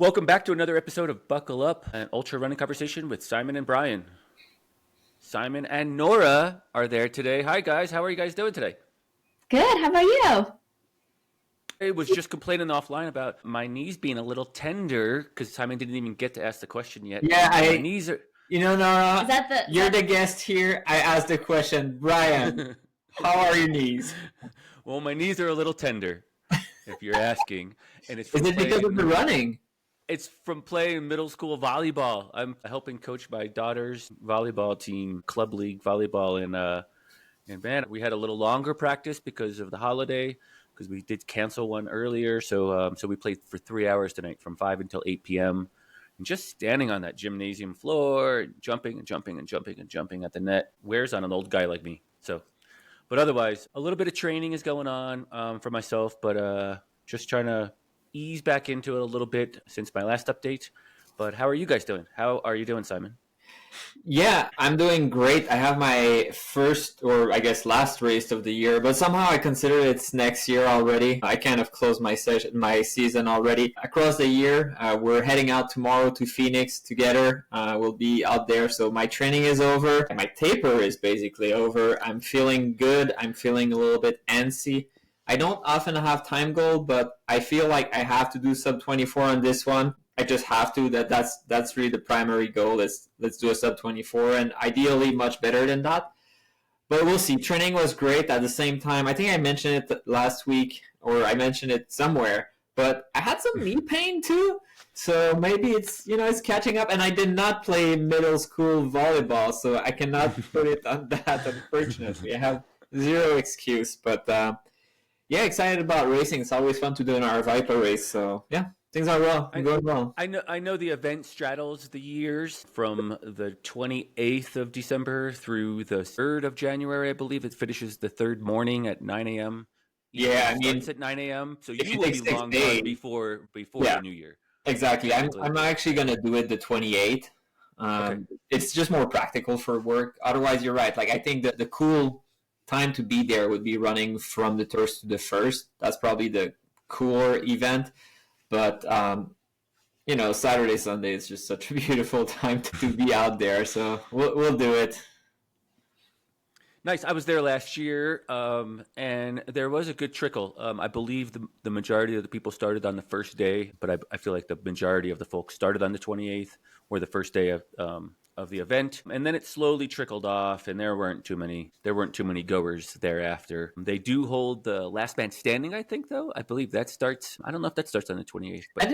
Welcome back to another episode of Buckle Up, an ultra running conversation with Simon and Brian. Simon and Nora are there today. Hi, guys. How are you guys doing today? Good. How about you? I was just complaining offline about my knees being a little tender because Simon didn't even get to ask the question yet. Yeah, My knees are. Nora, Is that the? you're the guest here. I asked the question, Brian, how are your knees? Well, my knees are a little tender, if you're asking. And it's Is it because of the running? It's from playing middle school volleyball. I'm helping coach my daughter's volleyball team, club league volleyball, and man, we had a little longer practice because of the holiday, because we did cancel one earlier. So we played for 3 hours tonight, from 5 until 8 p.m. And just standing on that gymnasium floor, jumping and jumping and jumping and jumping at the net wears on an old guy like me. So, but otherwise, a little bit of training is going on for myself, but just trying to ease back into it a little bit since my last update. But how are you guys doing? How are you doing, Simon? Yeah, I'm doing great. I have my first, or I guess last race of the year, but somehow I consider it's next year already. I kind of closed my season already. Across the year, we're heading out tomorrow to Phoenix together. We'll be out there. So my training is over. My taper is basically over. I'm feeling good. I'm feeling a little bit antsy. I don't often have time goal, but I feel like I have to do sub 24 on this one. I just have to. That's really the primary goal. Let's do a sub 24, and ideally much better than that. But we'll see. Training was great. At the same time, I think I mentioned it last week, or I mentioned it somewhere. But I had some knee pain too, so maybe it's catching up. And I did not play middle school volleyball, so I cannot put it on that. Unfortunately, I have zero excuse. But yeah, excited about racing. It's always fun to do an Viper race. So yeah. Things are well. I'm going well. I know the event straddles the years from the 28th of December through the 3rd of January. I believe it finishes the third morning at 9 a.m. Yeah, I mean, it's at 9 a.m. So if you you will take be 6 long days, gone before yeah, the new year. exactly. I'm actually gonna do it the 28th. Okay. It's just more practical for work. Otherwise, you're right. Like I think that the cool time to be there would be running from the 1st to the 1st. That's probably the cooler event. But Saturday, Sunday is just such a beautiful time to be out there. So we'll do it. Nice. I was there last year, and there was a good trickle. I believe the majority of the people started on the first day, but I feel like the majority of the folks started on the 28th or the first day of the event, and then it slowly trickled off, and there weren't too many goers thereafter. They do hold the last man standing, I think, though. I believe that starts. I don't know if that starts on the 28th. But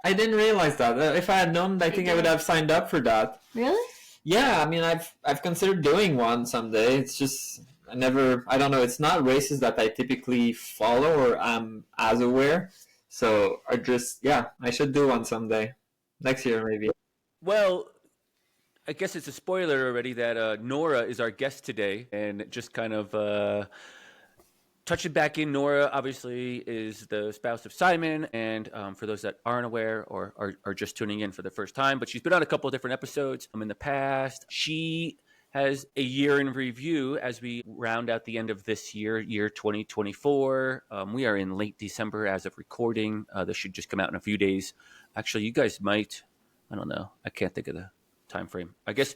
I didn't realize that. If I had known, I think I would have signed up for that. Really? Yeah, I mean, I've considered doing one someday. It's just I don't know. It's not races that I typically follow or am as aware. So I should do one someday, next year maybe. Well, I guess it's a spoiler already that Nora is our guest today, and just kind of touching back in. Nora obviously is the spouse of Simon, and for those that aren't aware or are just tuning in for the first time, but she's been on a couple of different episodes in the past. She has a year in review as we round out the end of this year 2024. We are in late December as of recording. This should just come out in a few days. Actually, you guys might, I don't know, I can't think of the time frame. I guess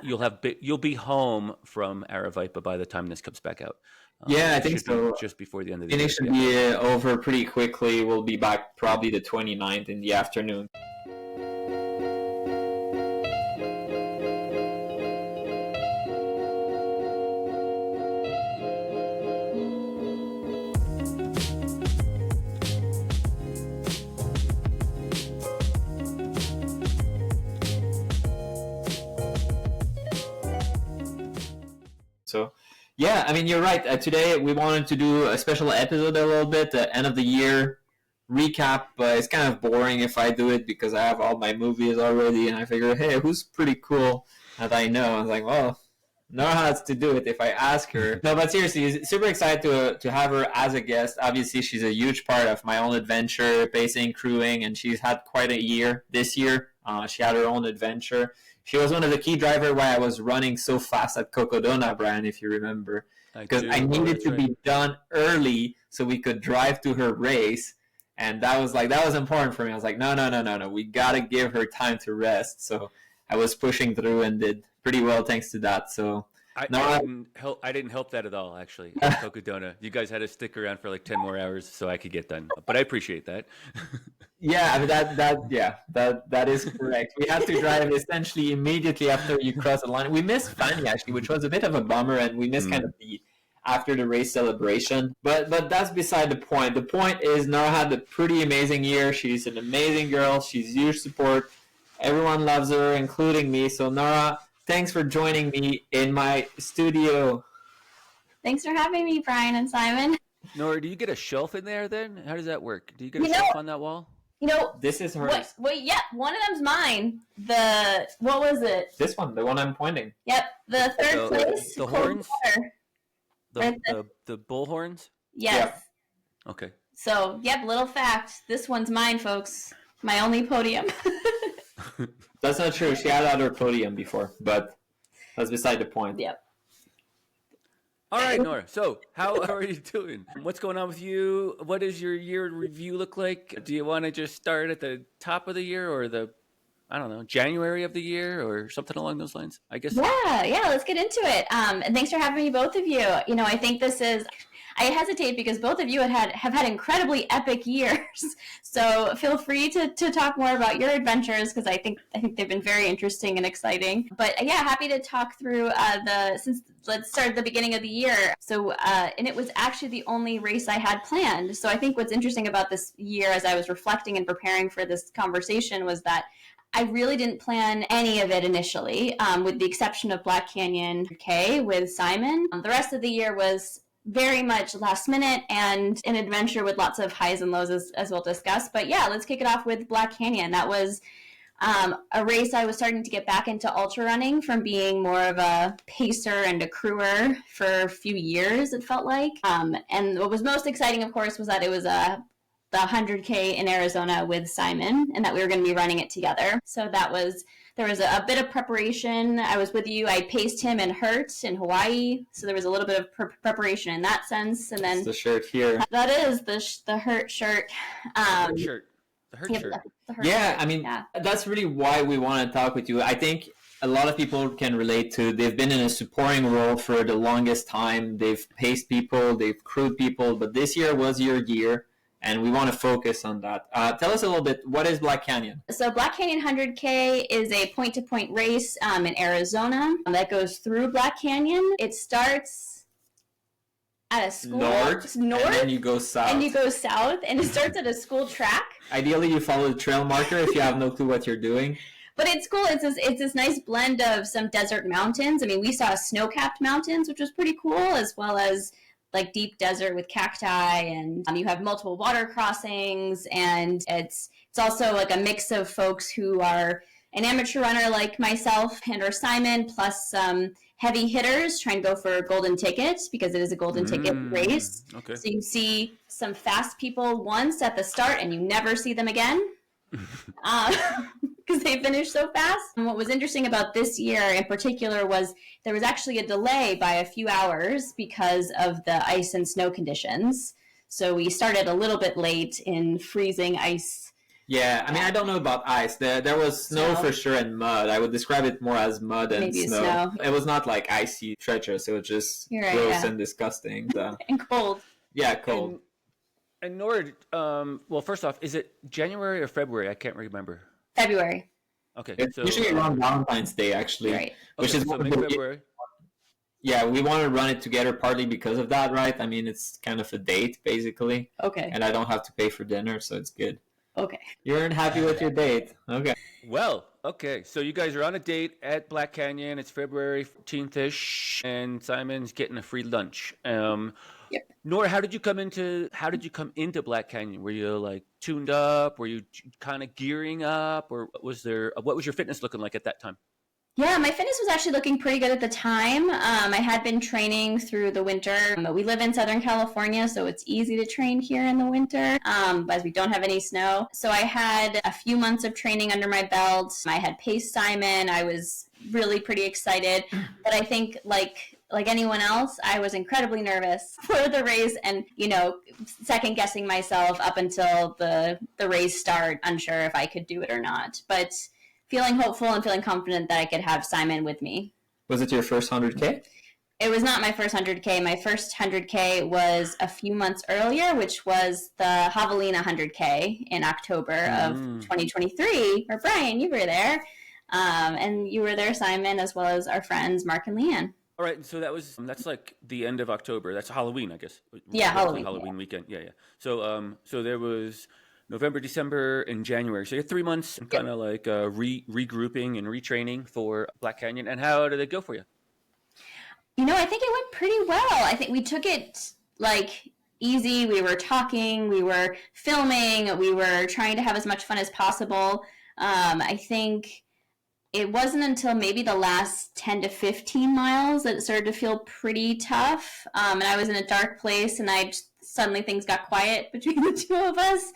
you'll be home from Aravipa by the time this comes back out. Yeah, I think so. Just before the end of the year. It should be over pretty quickly. We'll be back probably the 29th in the afternoon. So, yeah, I mean, you're right. Today we wanted to do a special episode a little bit, end of the year recap, but it's kind of boring if I do it because I have all my movies already, and I figure, hey, who's pretty cool that I know? I was like, well, Nora has to do it if I ask her. No, but seriously, super excited to have her as a guest. Obviously, she's a huge part of my own adventure, pacing, crewing, and she's had quite a year this year. She had her own adventure. She was one of the key drivers why I was running so fast at Cocodona, Brian, if you remember. Because I needed to be done early so we could drive to her race. And that was important for me. I was like, no. We got to give her time to rest. So I was pushing through and did pretty well thanks to that. So I didn't help that at all, actually. At Cocodona, you guys had to stick around for like 10 more hours so I could get done. But I appreciate that. Yeah, I mean that is correct. We had to drive essentially immediately after you cross the line. We missed Fanny actually, which was a bit of a bummer, and we missed kind of the after the race celebration. But that's beside the point. The point is Nora had a pretty amazing year. She's an amazing girl. She's huge support. Everyone loves her, including me. So Nora, thanks for joining me in my studio. Thanks for having me, Brian and Simon. Nora, do you get a shelf in there then? How does that work? Do you get a shelf on that wall? This is hers. Yeah, one of them's mine. What was it? This one, the one I'm pointing. Yep, the third place. The horns? Right The bull horns? Yes. Yep. Okay. So, little fact. This one's mine, folks. My only podium. That's not true. She had other podium before, but that's beside the point. Yep. All right, Nora. So, how are you doing? What's going on with you? What does your year review look like? Do you want to just start at the top of the year or January of the year or something along those lines? I guess. Yeah, let's get into it. And thanks for having me, both of you. I think I hesitate because both of you have had incredibly epic years. So feel free to talk more about your adventures because I think they've been very interesting and exciting. But yeah, happy to talk through let's start at the beginning of the year. So, and it was actually the only race I had planned. So I think what's interesting about this year as I was reflecting and preparing for this conversation was that I really didn't plan any of it initially, with the exception of Black Canyon K with Simon. The rest of the year was very much last minute and an adventure with lots of highs and lows as we'll discuss. But yeah, let's kick it off with Black Canyon. That was a race I was starting to get back into ultra running from being more of a pacer and a crewer for a few years, it felt like. And what was most exciting, of course, was that it was the 100K in Arizona with Simon and that we were going to be running it together. So there was a bit of preparation. I was with you. I paced him in Hurt in Hawaii. So there was a little bit of preparation in that sense. And then it's the shirt here. That is the Hurt shirt. The Hurt shirt. Yeah, I mean, that's really why we want to talk with you. I think a lot of people can relate to, they've been in a supporting role for the longest time. They've paced people, they've crewed people, but this year was your year. And we want to focus on that. Tell us a little bit, what is Black Canyon? So Black Canyon 100K is a point-to-point race in Arizona that goes through Black Canyon. It starts at a school. North, and then you go south. And it starts at a school track. Ideally, you follow the trail marker if you have no clue what you're doing. But it's cool. It's this nice blend of some desert mountains. I mean, we saw snow-capped mountains, which was pretty cool, as well as like deep desert with cacti, and you have multiple water crossings, and it's also like a mix of folks who are an amateur runner like myself and or Simon, plus some heavy hitters trying to go for golden tickets because it is a golden ticket race. Okay. So you see some fast people once at the start and you never see them again. Because they finished so fast. And what was interesting about this year in particular was there was actually a delay by a few hours because of the ice and snow conditions. So we started a little bit late in freezing ice. Yeah, I mean, I don't know about ice. There was snow for sure and mud. I would describe it more as mud and snow. It was not like icy treacherous. It was just gross and disgusting. So. And cold. Yeah, cold. And Nora, well, first off, is it January or February? I can't remember. February. Okay. It's usually around Valentine's Day, actually. Right. Which is so February. Yeah, we want to run it together partly because of that, right? I mean, it's kind of a date, basically. Okay. And I don't have to pay for dinner, so it's good. Okay. You weren't happy with your date. Okay. Well, okay. So you guys are on a date at Black Canyon. It's February 14th-ish, and Simon's getting a free lunch. Yep. Nora, how did you come into Black Canyon? Were you like tuned up? Were you kind of gearing up, or what was your fitness looking like at that time? Yeah, my fitness was actually looking pretty good at the time. I had been training through the winter. We live in Southern California, so it's easy to train here in the winter, as we don't have any snow. So I had a few months of training under my belt. I had paced Simon. I was really pretty excited. But I think, like like anyone else, I was incredibly nervous for the race and, second guessing myself up until the race start, unsure if I could do it or not. But feeling hopeful and feeling confident that I could have Simon with me. Was it your first 100K? It was not my first 100K. My first 100K was a few months earlier, which was the Javelina 100K in October of 2023. Or Brian, you were there. And you were there, Simon, as well as our friends, Mark and Leanne. All right, so that's like the end of October. That's Halloween, I guess. Yeah, Halloween. Halloween weekend. Yeah. So there was November, December, and January. So you had 3 months, kind of like regrouping and retraining for Black Canyon. And how did it go for you? I think it went pretty well. I think we took it like easy. We were talking, we were filming, we were trying to have as much fun as possible. I think it wasn't until maybe the last 10 to 15 miles that it started to feel pretty tough. And I was in a dark place, and suddenly things got quiet between the two of us.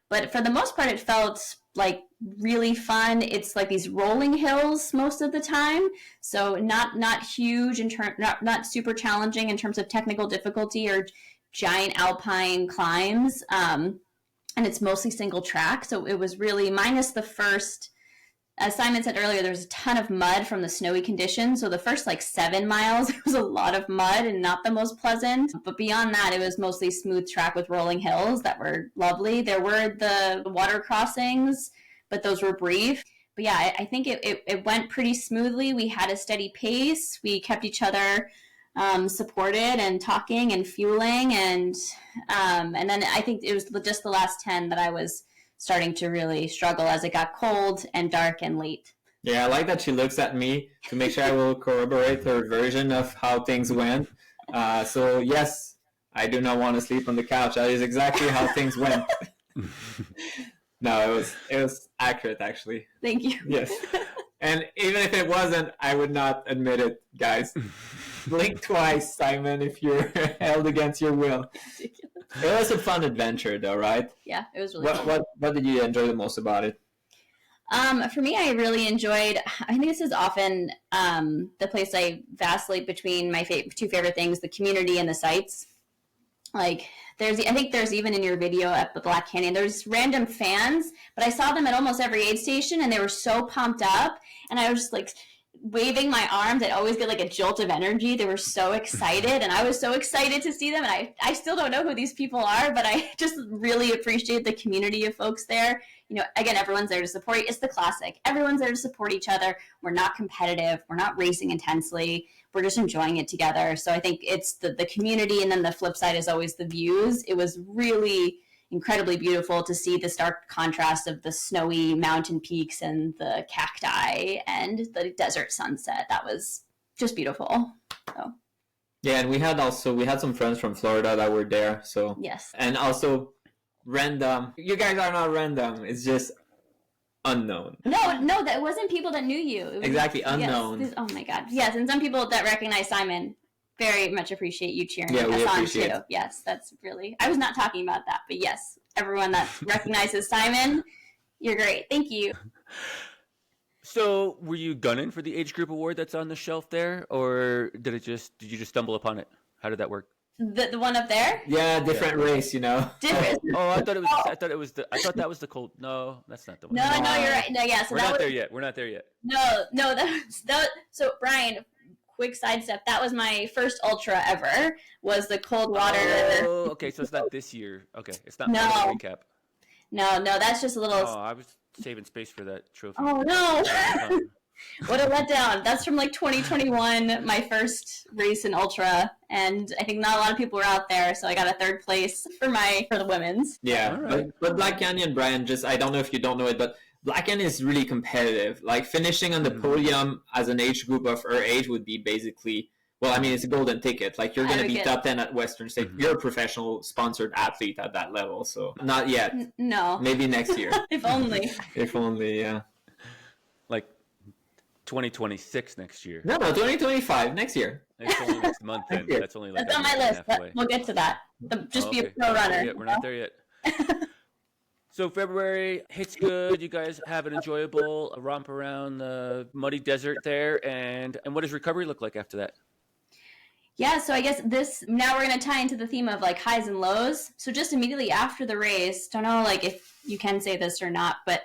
But for the most part, it felt like really fun. It's like these rolling hills most of the time, so not huge not super challenging in terms of technical difficulty or giant alpine climbs. And it's mostly single track, so it was really minus the first. As Simon said earlier, there was a ton of mud from the snowy conditions. So the first 7 miles, it was a lot of mud and not the most pleasant. But beyond that, it was mostly smooth track with rolling hills that were lovely. There were the water crossings, but those were brief. But yeah, I think it went pretty smoothly. We had a steady pace. We kept each other supported and talking and fueling. And then I think it was just the last 10 that I was starting to really struggle as it got cold and dark and late. Yeah, I like that she looks at me to make sure I will corroborate her version of how things went. So yes, I do not want to sleep on the couch. That is exactly how things went. No, it was accurate, actually. Thank you. Yes. And even if it wasn't, I would not admit it, guys. Blink twice, Simon, if you're held against your will. Ridiculous. It was a fun adventure, though, right? Yeah, it was really fun. What did you enjoy the most about it? For me, I really enjoyed, I think this is often the place I vacillate between my two favorite things, the community and the sites. I think there's even in your video at the Black Canyon, there's random fans, but I saw them at almost every aid station, and they were so pumped up, and I was just waving my arms. I'd always get a jolt of energy. They were so excited, and I was so excited to see them, and I still don't know who these people are, but I just really appreciate the community of folks there. Again, everyone's there to support. It's the classic. Everyone's there to support each other. We're not competitive. We're not racing intensely. We're just enjoying it together. So I think it's the community, and then the flip side is always the views. It was really incredibly beautiful to see the stark contrast of the snowy mountain peaks and the cacti and the desert sunset. That was just beautiful. So. Yeah, and we had some friends from Florida that were there. So yes, and also random. You guys are not random. It's just unknown. No, that wasn't people that knew you. It was, exactly, unknown. Yes, oh my God. Yes, and some people that recognize Simon very much appreciate you cheering us on too. It. Yes, that's really. I was not talking about that, but yes, everyone that recognizes Simon, you're great. Thank you. So, were you gunning for the age group award that's on the shelf there, or did you just stumble upon it? How did that work? The one up there? Yeah, different race, Different. Oh, I thought that was the cold. No, that's not the one. No, you're right. No, yeah. So we're not there yet. We're not there yet. No, that. So Brian, quick sidestep. That was my first ultra ever. Was the cold water? Oh, okay. So it's not this year. Okay, it's not. No. Recap. No, that's just a little. Oh, I was saving space for that trophy. Oh no. What a letdown. That's from 2021, my first race in ultra, and I think not a lot of people were out there, so I got a third place for the women's. Yeah, right. but Black Canyon, Brian, I don't know if you don't know it, but Black Canyon is really competitive. Finishing on the podium as an age group of her age would be basically, well, I mean, it's a golden ticket. You're going to be top 10 at Western State. You're a professional sponsored athlete at that level, so not yet. No. Maybe next year. If only. If only, yeah. 2026 next year. No, 2025 next year. It's only next month then. That's only That's on my list. We'll get to that. Just be a pro runner. We're not there yet. So February hits good. You guys have an enjoyable romp around the muddy desert there, and what does recovery look like after that? Yeah, so I guess now we're going to tie into the theme of like highs and lows. So just immediately after the race, don't know like if you can say this or not, but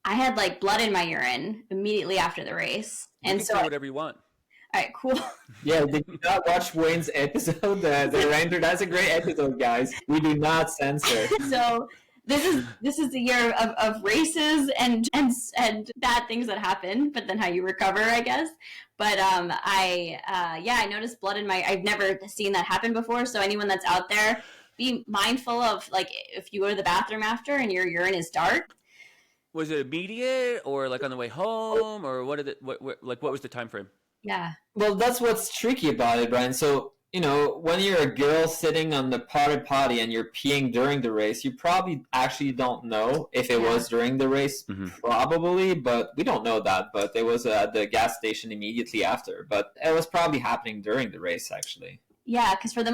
I had like blood in my urine immediately after the race. You And can so, say whatever you want. all right, cool. Yeah, did you not watch Wayne's episode, the Ranger? That's a great episode, guys. We do not censor. So this is the year of races and bad things that happen, but then how you recover, I guess. But I noticed blood in my. I've never seen that happen before. So anyone that's out there, be mindful of like if you go to the bathroom after and your urine is dark. Was it immediate or like on the way home, or what did it? What was the time frame? Yeah. Well, that's what's tricky about it, Brian. So, when you're a girl sitting on the potty and you're peeing during the race, you probably actually don't know if it was during the race, probably, but we don't know that. But it was at the gas station immediately after. But it was probably happening during the race, actually. Yeah, because what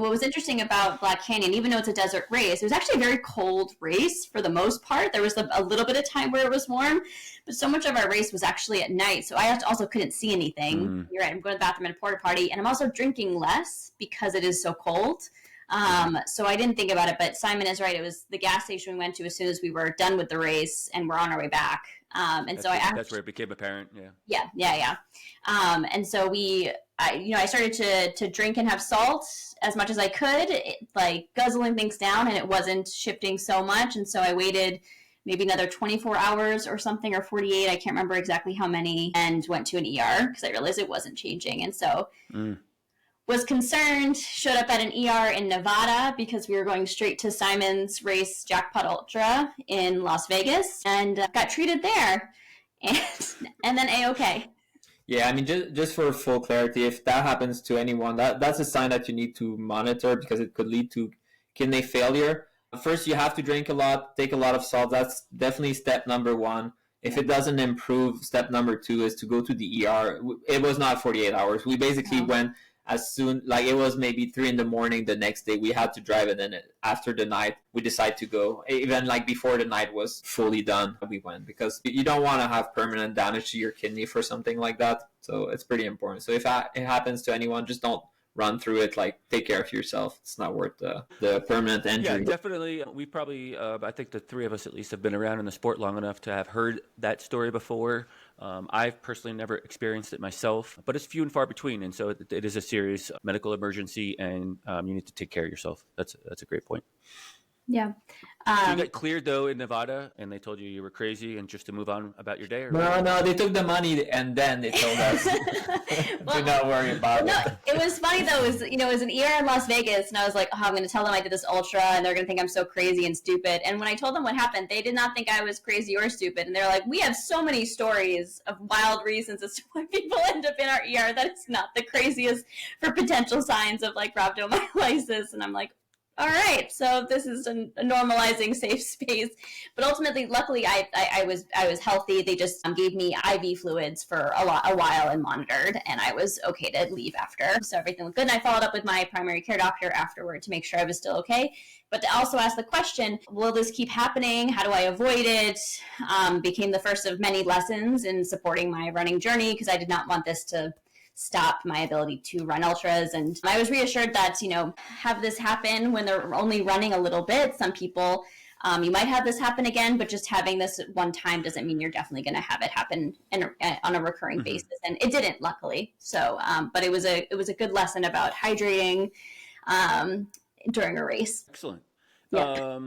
was interesting about Black Canyon, even though it's a desert race, it was actually a very cold race for the most part. There was a little bit of time where it was warm, but so much of our race was actually at night. So I also couldn't see anything. You're right, I'm going to the bathroom at a porta potty, and I'm also drinking less because it is so cold. So I didn't think about it, but Simon is right. It was the gas station we went to as soon as we were done with the race, and we're on our way back. That's where it became apparent. Yeah. And so I started to drink and have salt as much as I could, like guzzling things down, and it wasn't shifting so much. And so I waited maybe another 24 hours or something, or 48. I can't remember exactly how many, and went to an ER because I realized it wasn't changing. And so was concerned, showed up at an ER in Nevada because we were going straight to Simon's race, Jackpot Ultra, in Las Vegas, and got treated there, and then A-OK. Yeah, I mean, just for full clarity, if that happens to anyone, that's a sign that you need to monitor because it could lead to kidney failure. First, you have to drink a lot, take a lot of salt. That's definitely step number one. If it doesn't improve, step number two is to go to the ER. It was not 48 hours. We basically went as soon, like it was maybe 3 a.m. the next day. We had to drive, and then after the night, we decided to go. Even like before the night was fully done, we went because you don't want to have permanent damage to your kidney for something like that. So it's pretty important. So if it happens to anyone, just don't run through it. Like, take care of yourself. It's not worth the permanent injury. Yeah, definitely. We probably, I think the three of us at least have been around in the sport long enough to have heard that story before. I've personally never experienced it myself, but it's few and far between. And so it is a serious medical emergency, and you need to take care of yourself. That's a great point. Yeah. So you got cleared, though, in Nevada, and they told you were crazy and just to move on about your day? Or No, they took the money, and then they told us to not worry about it. It was funny, though. It was an ER in Las Vegas, and I was like, I'm going to tell them I did this ultra, and they're going to think I'm so crazy and stupid. And when I told them what happened, they did not think I was crazy or stupid. And they're like, we have so many stories of wild reasons as to why people end up in our ER that it's not the craziest for potential signs of, like, rhabdomyolysis. And I'm like, all right, so this is a normalizing safe space. But ultimately, luckily, I was healthy. They just gave me IV fluids for a while and monitored, and I was okay to leave after. So everything looked good. And I followed up with my primary care doctor afterward to make sure I was still okay. But to also ask the question, will this keep happening? How do I avoid it? Became the first of many lessons in supporting my running journey because I did not want this to stop my ability to run ultras. And I was reassured that, have this happen when they're only running a little bit. Some people, you might have this happen again, but just having this at one time doesn't mean you're definitely going to have it happen on a recurring basis. And it didn't, luckily. So, but it was a good lesson about hydrating during a race. Excellent. Yeah.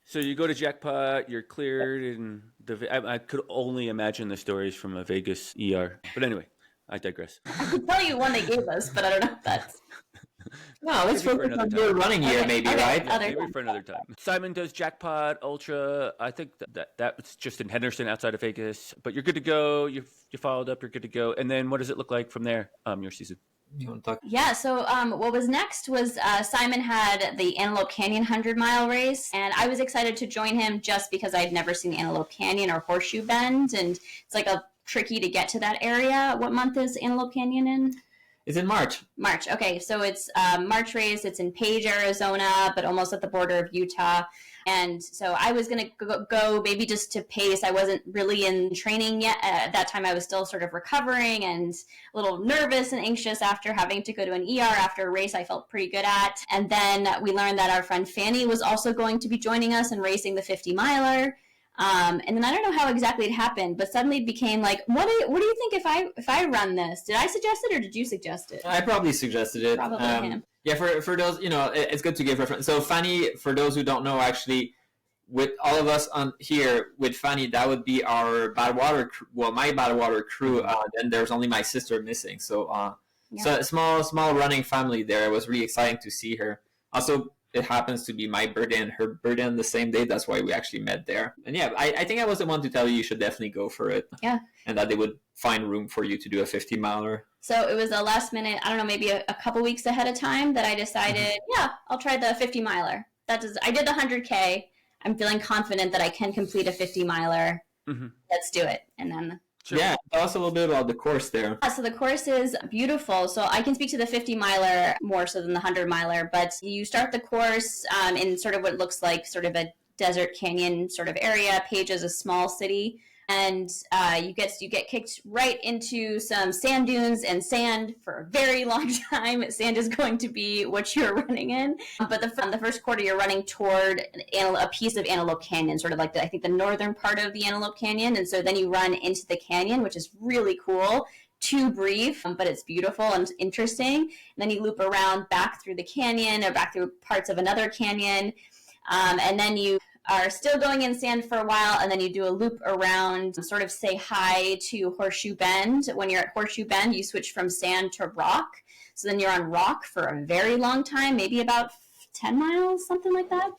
So you go to Jackpot, you're cleared, and I could only imagine the stories from a Vegas ER. But anyway, I digress. I could tell you one they gave us, but I don't know if that's... No, let's focus on your running year, maybe, right? Yeah, maybe for another time. Simon does Jackpot Ultra. I think that's just in Henderson outside of Vegas. But you're good to go. You followed up. You're good to go. And then what does it look like from there, your season? You want to talk? Yeah, so what was next was Simon had the Antelope Canyon 100-mile race, and I was excited to join him just because I'd never seen Antelope Canyon or Horseshoe Bend, and it's like tricky to get to that area. What month is Antelope Canyon in? It's in March. March. Okay, so it's March race. It's in Page, Arizona, but almost at the border of Utah. And so I was going to go maybe just to pace. I wasn't really in training yet. At that time, I was still sort of recovering and a little nervous and anxious after having to go to an ER after a race I felt pretty good at. And then we learned that our friend Fanny was also going to be joining us and racing the 50 miler. And then I don't know how exactly it happened, but suddenly it became like, what do you think if I run this? Did I suggest it or did you suggest it? I probably suggested it. Probably him. Yeah, for those, it's good to give reference. So Fanny, for those who don't know, actually, with all of us on here, with Fanny, that would be our Badwater crew. Well, my Badwater crew. Then there's only my sister missing. So, so a small running family there. It was really exciting to see her. Also, it happens to be my birthday and her birthday on the same day. That's why we actually met there. And yeah, I think I was the one to tell you should definitely go for it. Yeah. And that they would find room for you to do a 50 miler. So it was a last minute, I don't know, maybe a couple weeks ahead of time that I decided, I'll try the 50 miler. I did the 100K. I'm feeling confident that I can complete a 50 miler. Mm-hmm. Let's do it. And then... Sure. Yeah, tell us a little bit about the course there. So the course is beautiful. So I can speak to the 50 miler more so than the 100 miler, but you start the course in sort of what looks like sort of a desert canyon sort of area. Page is a small city. And you get kicked right into some sand dunes and sand for a very long time. Sand is going to be what you're running in. But the first quarter, you're running toward a piece of Antelope Canyon, sort of like I think the northern part of the Antelope Canyon. And so then you run into the canyon, which is really cool. Too brief, but it's beautiful and interesting. And then you loop around back through the canyon or back through parts of another canyon. And then you are still going in sand for a while, and then you do a loop around, sort of say hi to Horseshoe Bend. When you're at Horseshoe Bend, you switch from sand to rock. So then you're on rock for a very long time, maybe about 10 miles, something like that.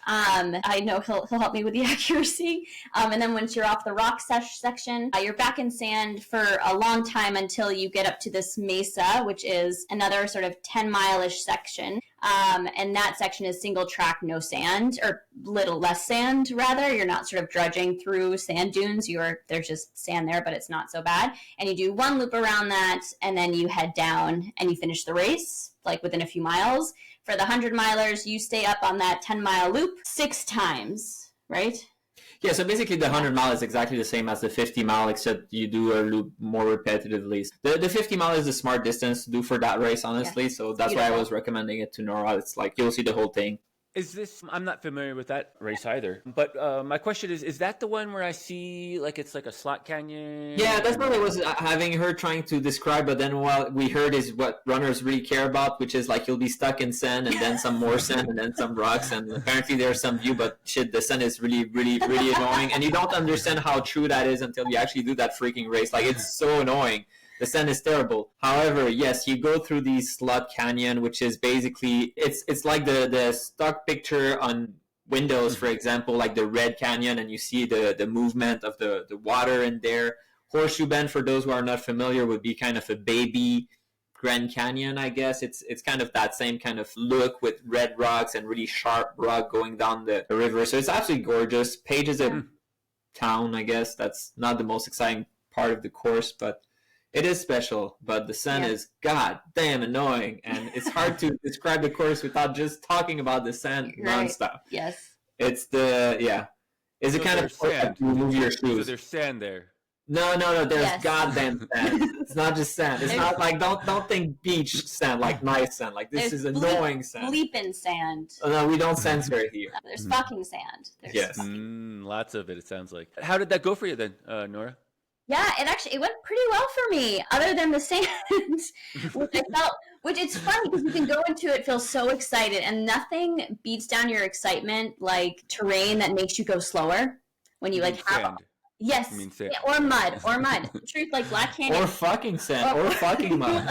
I know he'll help me with the accuracy. And then once you're off the rock section, you're back in sand for a long time until you get up to this mesa, which is another sort of 10-mile-ish section. And that section is single track, no sand, or little less sand, rather. You're not sort of drudging through sand dunes. There's just sand there, but it's not so bad. And you do one loop around that, and then you head down and you finish the race, like within a few miles. For the 100 milers, you stay up on that 10-mile loop 6 times, right? Yeah, so basically the 100 mile is exactly the same as the 50 mile, except you do a loop more repetitively. The 50 mile is a smart distance to do for that race, honestly. Yeah, so that's why I was recommending it to Nora. It's like you'll see the whole thing. I'm not familiar with that race either. But my question is that the one where I see it's like a slot canyon? Yeah, that's what I was having her trying to describe. But then what we heard is what runners really care about, which is like you'll be stuck in sand and then some more sand and then some rocks. And apparently there's some view, but shit, the sand is really, really, really annoying. And you don't understand how true that is until you actually do that freaking race. Like, it's so annoying. The sand is terrible. However, yes, you go through the slot canyon, which is basically, it's like the stock picture on Windows, for example, like the Red Canyon, and you see the movement of the water in there. Horseshoe Bend, for those who are not familiar, would be kind of a baby Grand Canyon, I guess. It's kind of that same kind of look with red rocks and really sharp rock going down the river. So it's absolutely gorgeous. Page is a town, I guess. That's not the most exciting part of the course, but it is special. But the sun is goddamn annoying, and it's hard to describe the course without just talking about the sand nonstop. Yes. It's It's the kind of course that you move your shoes. So there's sand there. No. There's goddamn sand. It's not just sand. It's not like don't think beach sand like nice sand. Like this is annoying sand. Bleeping sand. Oh, no, we don't censor it here. No, there's fucking sand. Yes. Lots of it sounds like. How did that go for you then, Nora? Yeah, it went pretty well for me, other than the sand, which it's funny because you can go into it, feel so excited, and nothing beats down your excitement like terrain that makes you go slower when you have. Sand. Yes, or mud. Truth, like Black Canyon. Or fucking sand, or fucking mud.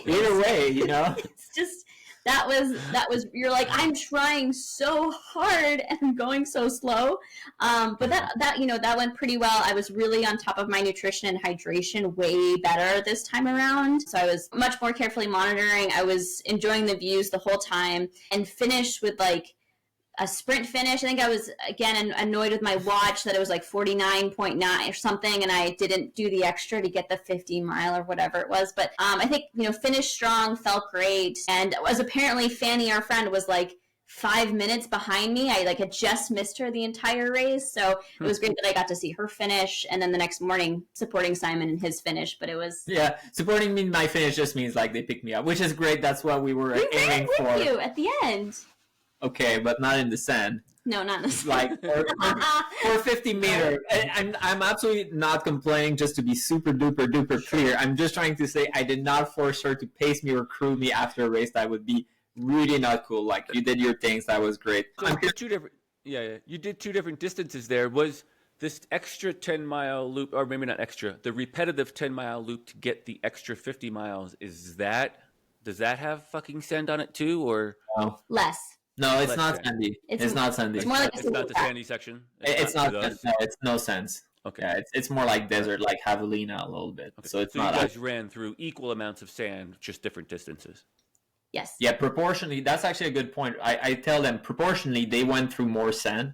Either way, It's just that was. You're like, I'm trying so hard and I'm going so slow. But that went pretty well. I was really on top of my nutrition and hydration, way better this time around. So I was much more carefully monitoring. I was enjoying the views the whole time, and finished with a sprint finish. I think I was, again, annoyed with my watch that it was like 49.9 or something, and I didn't do the extra to get the 50 mile or whatever it was. But I think, finished strong, felt great. And was apparently Fanny, our friend, was like 5 minutes behind me. I had just missed her the entire race. So it was great that I got to see her finish. And then the next morning supporting Simon in his finish. But it was... Yeah, supporting me in my finish just means like they picked me up, which is great. That's what we were aiming for. With you at the end. Okay, but not in the sand. No, not in the sand. Like for 50 meters. I'm absolutely not complaining, just to be super duper duper clear. I'm just trying to say I did not force her to pace me or crew me after a race. That would be really not cool. Like, you did your things. That was great. So you did two different, you did two different distances there. Was this extra 10-mile loop, or maybe not extra, the repetitive 10-mile loop to get the extra 50 miles, does that have fucking sand on it too, or? No. Less. No, it's not sandy. It's not sandy. It's more like it's not the sandy section. It's not. No, it's no sense. Okay. Yeah, it's more like desert, like Javelina a little bit. Okay. So it's so not. You guys ran through equal amounts of sand, just different distances. Yes. Yeah, proportionally. That's actually a good point. I tell them proportionally they went through more sand,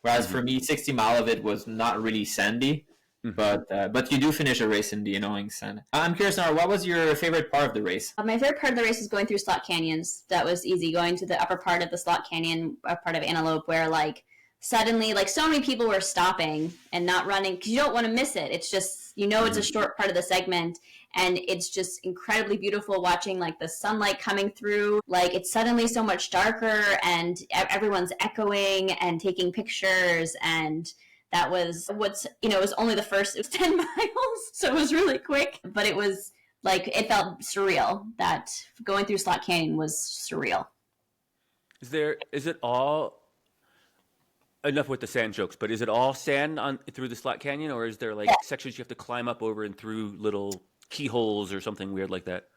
whereas for me 60 mile of it was not really sandy. But you do finish a race in the annoying sand. I'm curious, Nora, what was your favorite part of the race? My favorite part of the race is going through slot canyons. That was easy. Going to the upper part of the slot canyon, a part of Antelope, where suddenly so many people were stopping and not running because you don't want to miss it. It's just it's a short part of the segment, and it's just incredibly beautiful watching the sunlight coming through. It's suddenly so much darker, and everyone's echoing and taking pictures, and that was it was only the first, it was 10 miles, so it was really quick, but it was it felt surreal. That going through Slot Canyon was surreal. Is it all, enough with the sand jokes, but is it all sand through the Slot Canyon, or is there sections you have to climb up over and through little keyholes or something weird like that?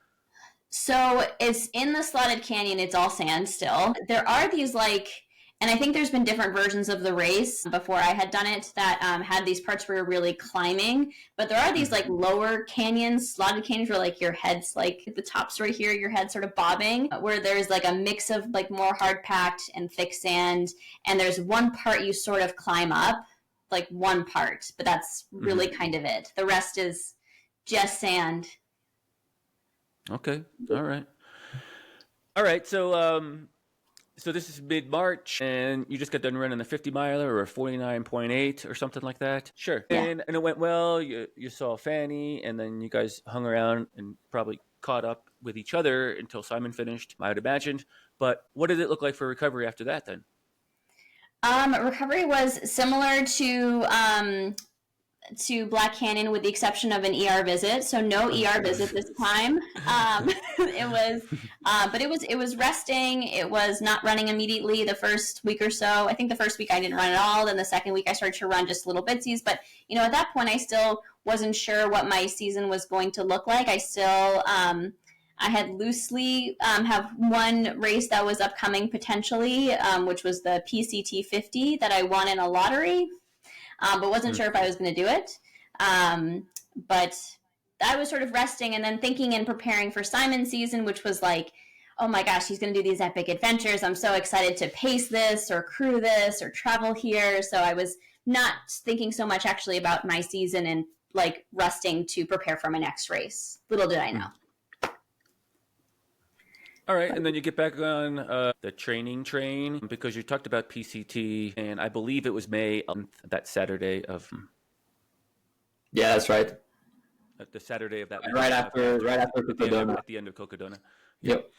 So it's in the slotted canyon, it's all sand still. There are these and I think there's been different versions of the race before I had done it that had these parts where you're really climbing. But there are these lower canyons, slotted canyons, where your head's the top's right here, your head's sort of bobbing, where there's a mix of more hard packed and thick sand. And there's one part you sort of climb up, one part, but that's really kind of it. The rest is just sand. Okay. All right. So this is mid-March, and you just got done running a 50-miler or a 49.8 or something like that? Sure. Yeah. And it went well. You saw Fanny, and then you guys hung around and probably caught up with each other until Simon finished, I would imagine. But what did it look like for recovery after that then? Recovery was similar to Black Canyon, with the exception of an ER visit. So no ER visit this time. It was resting. It was not running immediately the first week or so. I think the first week I didn't run at all. Then the second week I started to run just little bitsies. But, at that point I still wasn't sure what my season was going to look like. I still, I had loosely have one race that was upcoming potentially, which was the PCT 50 that I won in a lottery. But wasn't sure if I was going to do it. But I was sort of resting and then thinking and preparing for Simon's season, which was oh my gosh, he's going to do these epic adventures. I'm so excited to pace this or crew this or travel here. So I was not thinking so much actually about my season and resting to prepare for my next race. Little did I know. All right, and then you get back on the training train because you talked about PCT, and I believe it was May, that Saturday of. Yeah, that's right. The Saturday of that. Right after Cocodona. At the end of Cocodona. Yep.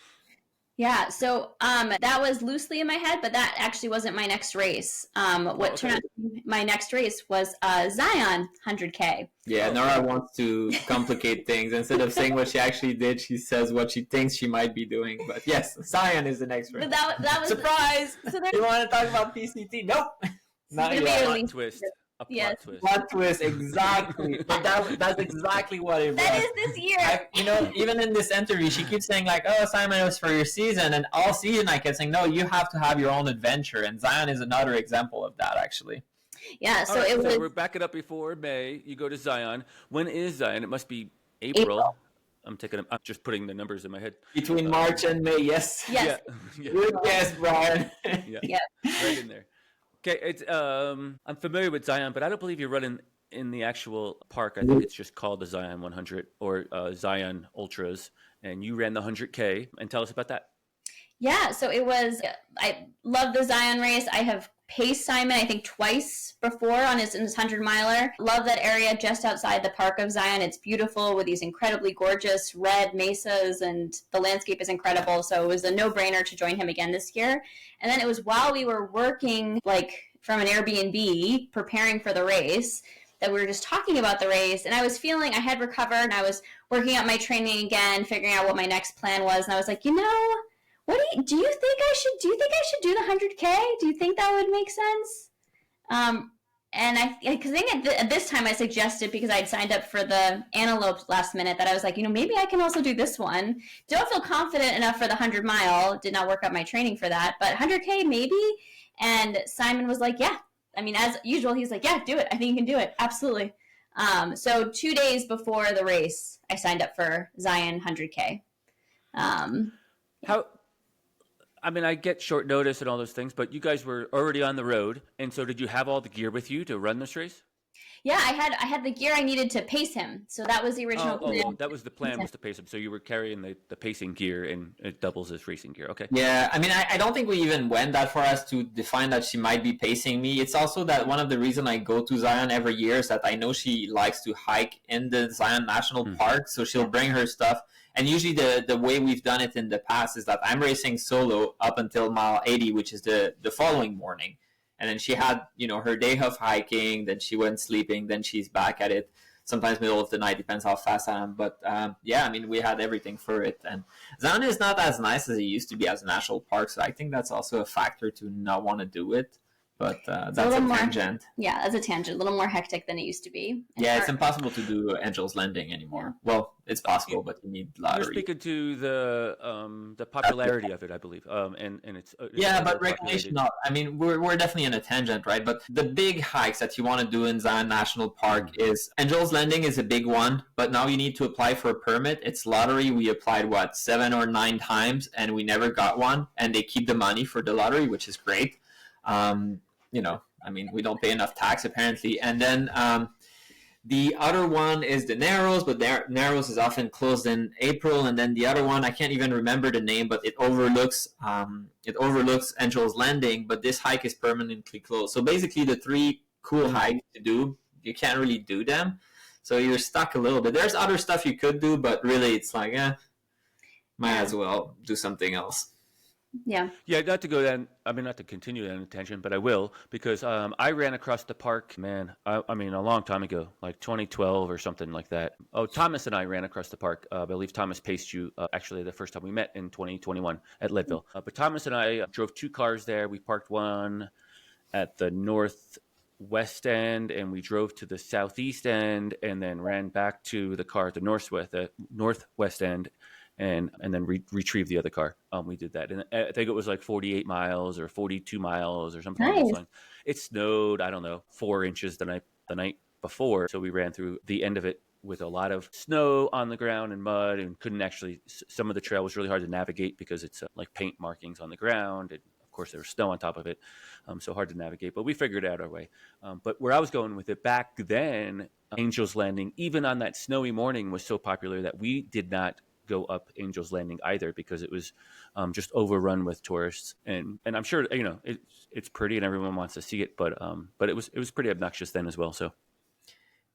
Yeah, so that was loosely in my head, but that actually wasn't my next race. What turned out to be my next race was Zion 100K. Yeah, Nora wants to complicate things. Instead of saying what she actually did, she says what she thinks she might be doing. But yes, Zion is the next race. But that was surprise! So you want to talk about PCT? Nope. Not yet. Plot twist. A plot twist. Plot twist, exactly. But that's exactly what it was. That is this year. Even in this interview, she keeps saying oh, Simon, it was for your season. And all season I kept saying, no, you have to have your own adventure. And Zion is another example of that, actually. Yeah, so right, it was... So we're backing up before May. You go to Zion. When is Zion? It must be April. I'm just putting the numbers in my head. Between March and May, yes. Yes. Yeah. Good guess, Brian. Yeah. Yep. Right in there. Okay, it's I'm familiar with Zion, but I don't believe you're running in the actual park. I think it's just called the Zion 100 or Zion Ultras, and you ran the 100K. And tell us about that. Yeah, so I love the Zion race. I have paced Simon, I think, twice before in his 100 miler. Love that area just outside the park of Zion. It's beautiful with these incredibly gorgeous red mesas, and the landscape is incredible. So it was a no-brainer to join him again this year. And then it was while we were working, like, from an Airbnb, preparing for the race, that we were just talking about the race. And I was feeling I had recovered, and I was working out my training again, figuring out what my next plan was. And I was like, what do you think I should do the 100K? Do you think that would make sense? And I think at this time I suggested, because I'd signed up for the Antelope last minute, that I was like, maybe I can also do this one. Don't feel confident enough for the 100 mile. Did not work out my training for that, but 100K maybe. And Simon was like, yeah. I mean, as usual, he's like, yeah, do it. I think you can do it. Absolutely. So 2 days before the race, I signed up for Zion 100K. I get short notice and all those things, but you guys were already on the road, and so did you have all the gear with you to run this race? Yeah, I had the gear I needed to pace him. So that was the original plan. That was the plan, was to pace him. So you were carrying the pacing gear, and it doubles as racing gear. Okay. Yeah, I mean, I don't think we even went that far as to define that she might be pacing me. It's also that one of the reasons I go to Zion every year is that I know she likes to hike in the Zion National Park, so she'll bring her stuff. And usually the way we've done it in the past is that I'm racing solo up until mile 80, which is the following morning. And then she had, her day of hiking, then she went sleeping, then she's back at it. Sometimes middle of the night, depends how fast I am. But yeah, I mean, we had everything for it. And Zion is not as nice as it used to be as a national park. So I think that's also a factor to not want to do it. But that's a tangent. Yeah, that's a tangent. A little more hectic than it used to be. Yeah, it's impossible to do Angel's Landing anymore. Well, it's possible, but you need lottery. You're speaking to the popularity of it, I believe, and it's but regulation. No, I mean, we're definitely in a tangent, right? But the big hikes that you want to do in Zion National Park is Angel's Landing is a big one, but now you need to apply for a permit. It's lottery. We applied 7 or 9 times, and we never got one. And they keep the money for the lottery, which is great. I mean, we don't pay enough tax apparently. And then the other one is the Narrows, but Narrows is often closed in April. And then the other one, I can't even remember the name, but it overlooks Angel's Landing, but this hike is permanently closed. So basically the 3 cool hikes to do, you can't really do them. So you're stuck a little bit. There's other stuff you could do, but really it's like, might as well do something else. Yeah. Yeah, not to continue that attention, but I will, because I ran across the park, a long time ago, like 2012 or something like that. Oh, Thomas and I ran across the park. I believe Thomas paced you, actually, the first time we met in 2021 at Leadville. But Thomas and I drove 2 cars there. We parked one at the northwest end, and we drove to the southeast end, and then ran back to the car at the northwest end. And then retrieve the other car. We did that, and I think it was like 48 miles or 42 miles or something like that. It snowed, I don't know, 4 inches the night before, so we ran through the end of it with a lot of snow on the ground and mud, and couldn't actually. Some of the trail was really hard to navigate because it's like paint markings on the ground, and of course there was snow on top of it, so hard to navigate. But we figured out our way. But where I was going with it back then, Angel's Landing, even on that snowy morning, was so popular that we did not go up Angel's Landing either, because it was just overrun with tourists, and I'm sure it's pretty and everyone wants to see it, but it was pretty obnoxious then as well. So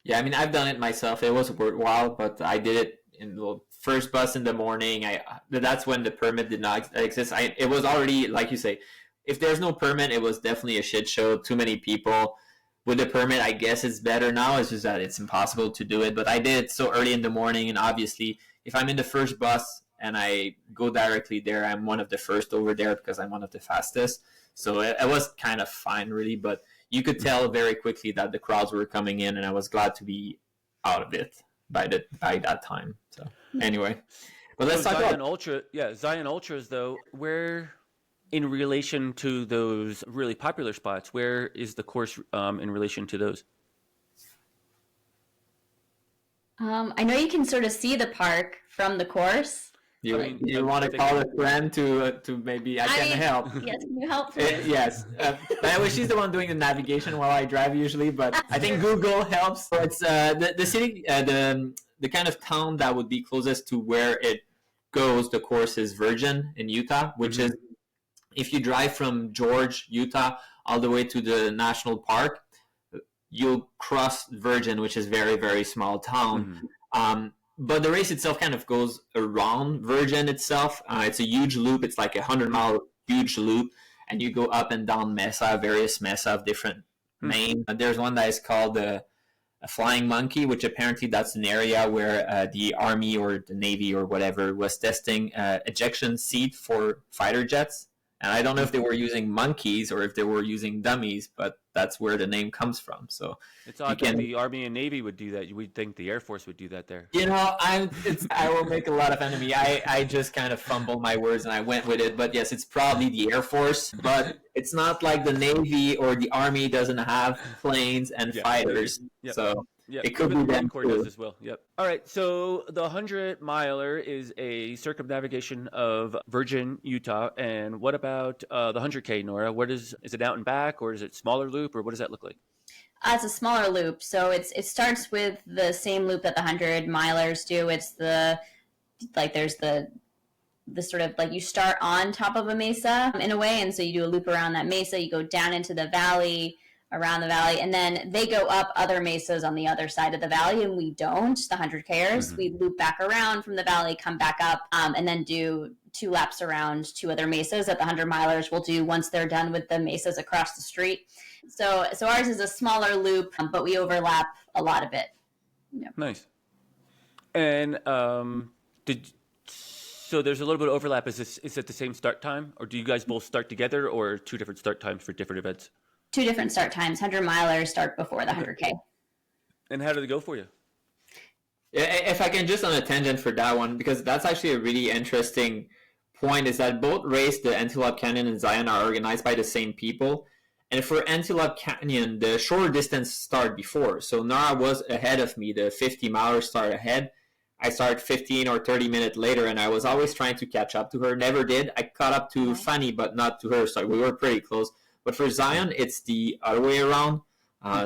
yeah, I mean, I've done it myself. It was worthwhile, but I did it in the first bus in the morning. That's when the permit did not exist. It was already, like you say, if there's no permit, it was definitely a shit show. Too many people. With the permit, I guess it's better now. It's just that it's impossible to do it. But I did it so early in the morning, and obviously, if I'm in the first bus and I go directly there, I'm one of the first over there because I'm one of the fastest. So it was kind of fine, really. But you could tell very quickly that the crowds were coming in, and I was glad to be out of it by that time. So anyway, but let's talk about Zion Ultras, though. Where, in relation to those really popular spots, where is the course in relation to those? I know you can sort of see the park from the course. You want to call a friend to maybe I can help. Yes, can you help? Please? Yes. By the way, she's the one doing the navigation while I drive usually, but I think Google helps. So it's the city, the kind of town that would be closest to where it goes. The course is Virgin in Utah, which is if you drive from George, Utah, all the way to the national park, you'll cross Virgin, which is very, very small town. But the race itself kind of goes around Virgin itself. It's a huge loop. It's like 100-mile huge loop. And you go up and down Mesa, various Mesa of different names. There's one that is called a Flying Monkey, which apparently that's an area where the Army or the Navy or whatever was testing ejection seat for fighter jets. And I don't know if they were using monkeys or if they were using dummies, but that's where the name comes from. So it's odd that the Army and Navy would do that. We'd think the Air Force would do that there. You know, I will make a lot of enemy. I just kind of fumbled my words and I went with it. But yes, it's probably the Air Force. But it's not like the Navy or the Army doesn't have planes and fighters. Yep. So Yep. it could be them Corps does as well. Yep. All right. So the 100-miler is a circumnavigation of Virgin, Utah. And what about the 100K, Nora? What is it out and back, or is it smaller loop, or what does that look like? It's a smaller loop. So it starts with the same loop that the 100-milers do. It's there's the sort of like you start on top of a mesa in a way. And so you do a loop around that mesa. You go down into the valley, around the valley, and then they go up other mesas on the other side of the valley, and we don't, the 100Kers. We loop back around from the valley, come back up, and then do 2 laps around 2 other mesas that the 100-milers will do once they're done with the mesas across the street. So ours is a smaller loop, but we overlap a lot of it. Yep. Nice. And so there's a little bit of overlap. Is it the same start time, or do you guys both start together, or 2 different start times for different events? 2 different start times. 100-milers start before the 100K. And how did it go for you? If I can just on a tangent for that one, because that's actually a really interesting point, is that both race, the Antelope Canyon and Zion, are organized by the same people. And for Antelope Canyon, the shorter distance started before. So Nora was ahead of me. The 50-miler started ahead. I started 15 or 30 minutes later, and I was always trying to catch up to her. Never did. I caught up to Fanny, but not to her. So we were pretty close. But for Zion, it's the other way around.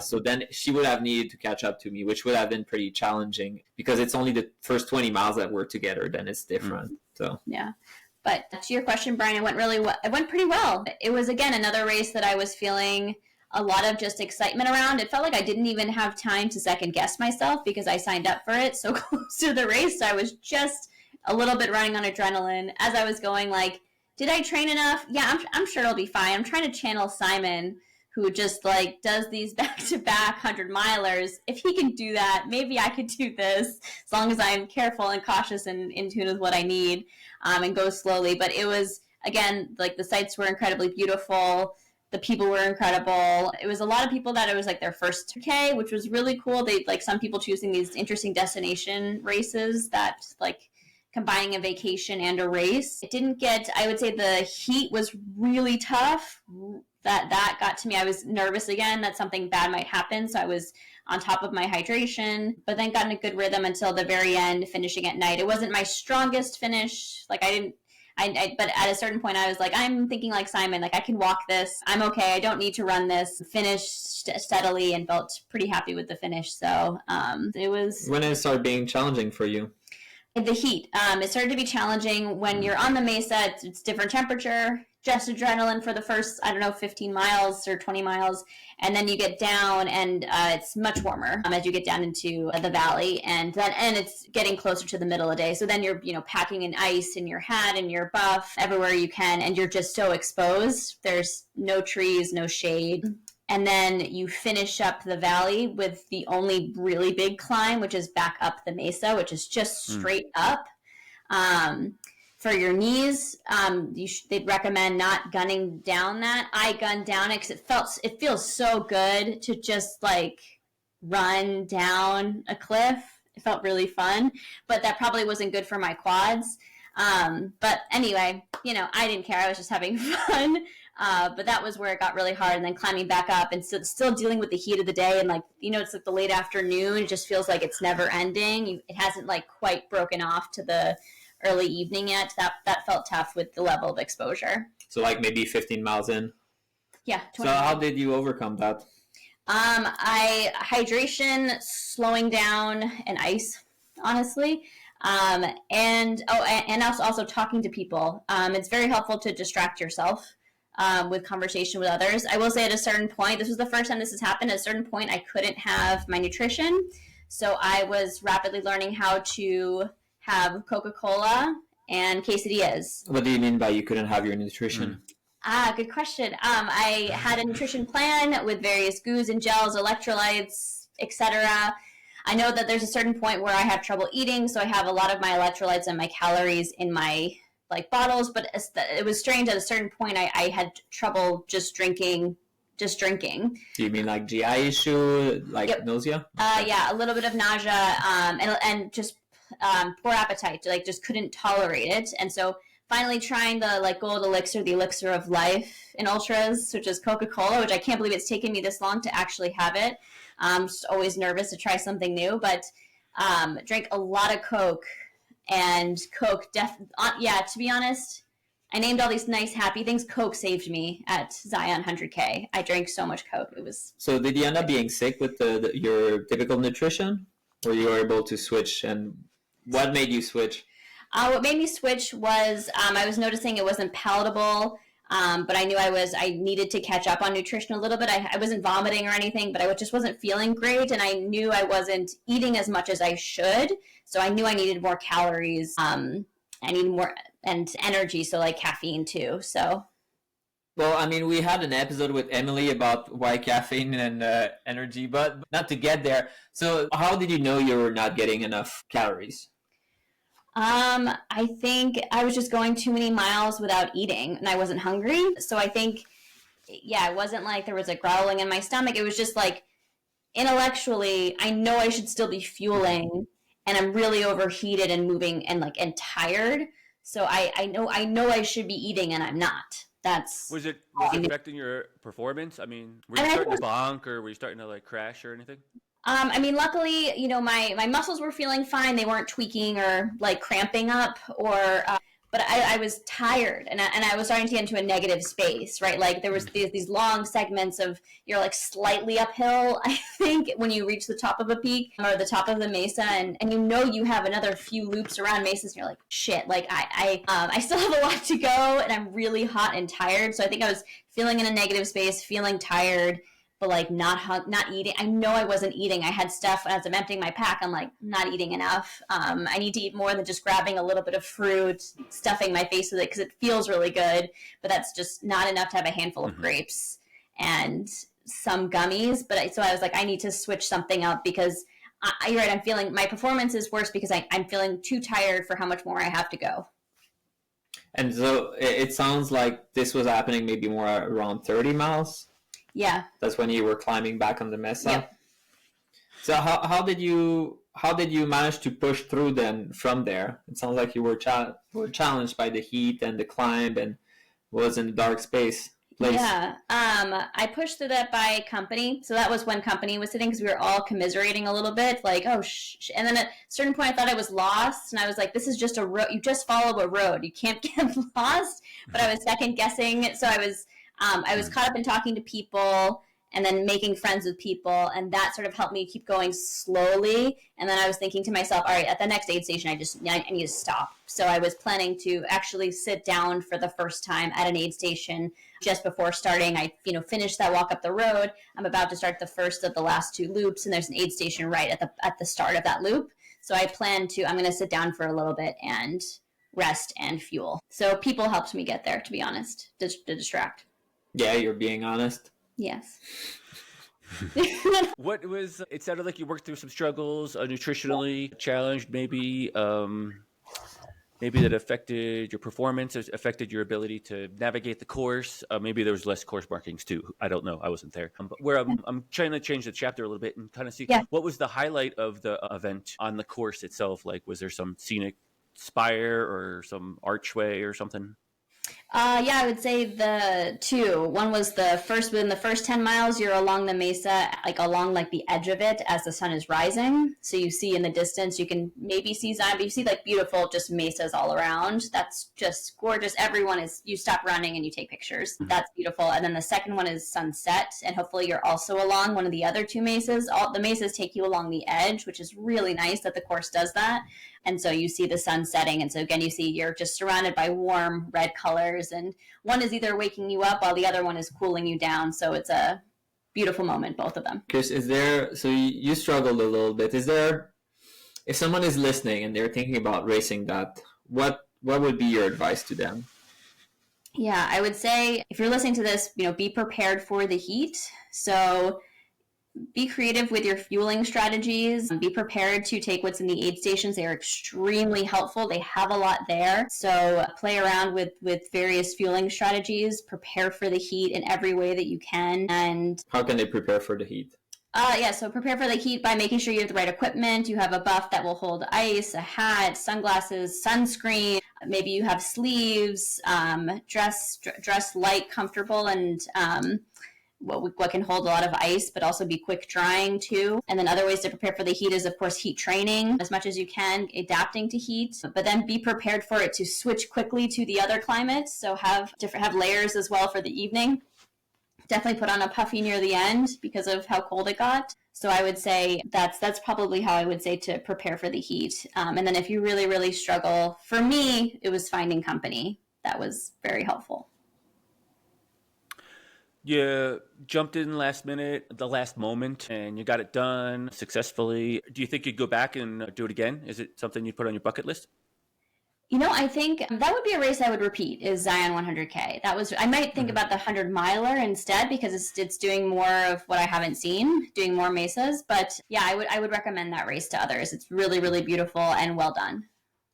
So then she would have needed to catch up to me, which would have been pretty challenging because it's only the first 20 miles that we're together. Then it's different. So yeah. But to your question, Brian, it went really well. It went pretty well. It was, again, another race that I was feeling a lot of just excitement around. It felt like I didn't even have time to second guess myself because I signed up for it so close to the race. So I was just a little bit running on adrenaline as I was going, like, did I train enough? Yeah, I'm sure it'll be fine. I'm trying to channel Simon, who just like does these back-to-back 100-milers. If he can do that, maybe I could do this as long as I'm careful and cautious and in tune with what I need and go slowly. But it was, again, like the sights were incredibly beautiful. The people were incredible. It was a lot of people that it was like their first K, which was really cool. They like some people choosing these interesting destination races that like combining a vacation and a race. It didn't get, I would say the heat was really tough. That got to me. I was nervous again that something bad might happen. So I was on top of my hydration, but then got in a good rhythm until the very end, finishing at night. It wasn't my strongest finish. Like but at a certain point I was like, I'm thinking like Simon, like I can walk this. I'm okay. I don't need to run this. Finished steadily and felt pretty happy with the finish. So it was. When it started being challenging for you? The heat. It started to be challenging when you're on the mesa. It's different temperature, just adrenaline for the first, 15 miles or 20 miles. And then you get down and it's much warmer as you get down into the valley. And it's getting closer to the middle of the day. So then you're, packing in ice in your hat and your buff everywhere you can. And you're just so exposed. There's no trees, no shade. And then you finish up the valley with the only really big climb, which is back up the mesa, which is just straight up. For your knees, they'd recommend not gunning down that. I gunned down it because it feels so good to just like run down a cliff. It felt really fun, but that probably wasn't good for my quads. But anyway, I didn't care. I was just having fun. But that was where it got really hard. And then climbing back up and still dealing with the heat of the day. And like, it's like the late afternoon. It just feels like it's never ending. It hasn't like quite broken off to the early evening yet. That felt tough with the level of exposure. So like maybe 15 miles in. Yeah. So how did you overcome that? Hydration, slowing down, and ice, honestly. And also talking to people. It's very helpful to distract yourself with conversation with others. I will say at a certain point, this was the first time this has happened, at a certain point I couldn't have my nutrition. So I was rapidly learning how to have Coca-Cola and quesadillas. What do you mean by you couldn't have your nutrition? Good question. I had a nutrition plan with various goos and gels, electrolytes, etc. I know that there's a certain point where I have trouble eating, so I have a lot of my electrolytes and my calories in my like bottles, but it was strange. At a certain point, I had trouble just drinking. Do you mean like GI issue, like nausea? Yeah, a little bit of nausea, and just poor appetite. Like just couldn't tolerate it, and so finally trying the like gold elixir, the elixir of life in ultras, which is Coca-Cola, which I can't believe it's taken me this long to actually have it. I'm just always nervous to try something new, but drank a lot of Coke, and Coke, to be honest, I named all these nice, happy things. Coke saved me at Zion 100K. I drank so much Coke. It was. So did you end up being sick with your typical nutrition, or you were able to switch? And what made you switch? What made me switch was I was noticing it wasn't palatable, but I knew I needed to catch up on nutrition a little bit. I wasn't vomiting or anything, but I just wasn't feeling great, and I knew I wasn't eating as much as I should. So I knew I needed more calories. I need more and energy, so like caffeine too. So. Well, I mean, we had an episode with Emily about why caffeine and energy, but not to get there. So how did you know you were not getting enough calories? I think I was just going too many miles without eating, and I wasn't hungry. So I think, it wasn't like there was a growling in my stomach. It was just like intellectually, I know I should still be fueling, and I'm really overheated and moving and tired. So I know I should be eating, and I'm not. Was it affecting your performance? I mean, were you starting to bonk, or were you starting to like crash or anything? I mean, luckily, my muscles were feeling fine. They weren't tweaking or like cramping up, but I was tired, and I was starting to get into a negative space, right? Like there was these long segments of you're like slightly uphill, I think, when you reach the top of a peak or the top of the mesa, and you have another few loops around mesas, and you're like, shit, like I still have a lot to go, and I'm really hot and tired. So I think I was feeling in a negative space, feeling tired, but like not eating. I know I wasn't eating. I had stuff as I'm emptying my pack. I'm like, not eating enough. I need to eat more than just grabbing a little bit of fruit, stuffing my face with it because it feels really good. But that's just not enough to have a handful of grapes and some gummies. So I was like, I need to switch something up because you're right. I'm feeling my performance is worse because I'm feeling too tired for how much more I have to go. And so it sounds like this was happening maybe more around 30 miles. Yeah. That's when you were climbing back on the mesa. Yep. So how did you manage to push through then from there? It sounds like you were challenged by the heat and the climb and was in the dark place. Yeah. I pushed through that by company. So that was when company was sitting because we were all commiserating a little bit, like, oh, and then at a certain point I thought I was lost, and I was like, this is just a road. You just follow a road. You can't get lost. But I was second guessing. So I was caught up in talking to people and then making friends with people, and that sort of helped me keep going slowly. And then I was thinking to myself, all right, at the next aid station, I need to stop. So I was planning to actually sit down for the first time at an aid station just before starting. I finished that walk up the road. I'm about to start the first of the last two loops, and there's an aid station right at the start of that loop. So I'm going to sit down for a little bit and rest and fuel. So people helped me get there, to be honest, to distract. Yeah, you're being honest. Yes. It sounded like you worked through some struggles, nutritionally challenged, maybe that affected your performance, affected your ability to navigate the course. Maybe there was less course markings too. I don't know. I wasn't there. But where I'm trying to change the chapter a little bit and kind of see what was the highlight of the event on the course itself. Like, was there some scenic spire or some archway or something? Yeah, I would say the two. One was the first, within the first 10 miles, you're along the mesa, like along like the edge of it as the sun is rising. So you see in the distance, you can maybe see Zion, but you see like beautiful just mesas all around. That's just gorgeous. Everyone is, you stop running and you take pictures. That's beautiful. And then the second one is sunset. And hopefully you're also along one of the other two mesas. All the mesas take you along the edge, which is really nice that the course does that. And so you see the sun setting. And so again, you see you're just surrounded by warm red colors. And one is either waking you up while the other one is cooling you down. So it's a beautiful moment, both of them. Chris, is there, so you struggled a little bit. Is there, if someone is listening and they're thinking about racing that, what would be your advice to them? Yeah, I would say if you're listening to this, be prepared for the heat. So be creative with your fueling strategies. Be prepared to take what's in the aid stations. They are extremely helpful. They have a lot there. So play around with various fueling strategies. Prepare for the heat in every way that you can. And how can they prepare for the heat? So prepare for the heat by making sure you have the right equipment. You have a buff that will hold ice, a hat, sunglasses, sunscreen. Maybe you have sleeves, dress light, comfortable, and what can hold a lot of ice, but also be quick drying too. And then other ways to prepare for the heat is, of course, heat training as much as you can, adapting to heat, but then be prepared for it to switch quickly to the other climates. So have layers as well for the evening. Definitely put on a puffy near the end because of how cold it got. So I would say that's probably how I would say to prepare for the heat. And then if you really, really struggle, for me, it was finding company. That was very helpful. You jumped in last minute, the last moment, and you got it done successfully. Do you think you'd go back and do it again? Is it something you'd put on your bucket list? I think that would be a race I would repeat, is Zion 100K. I might think about the 100 miler instead, because it's doing more of what I haven't seen, doing more mesas. But yeah, I would recommend that race to others. It's really, really beautiful and well done.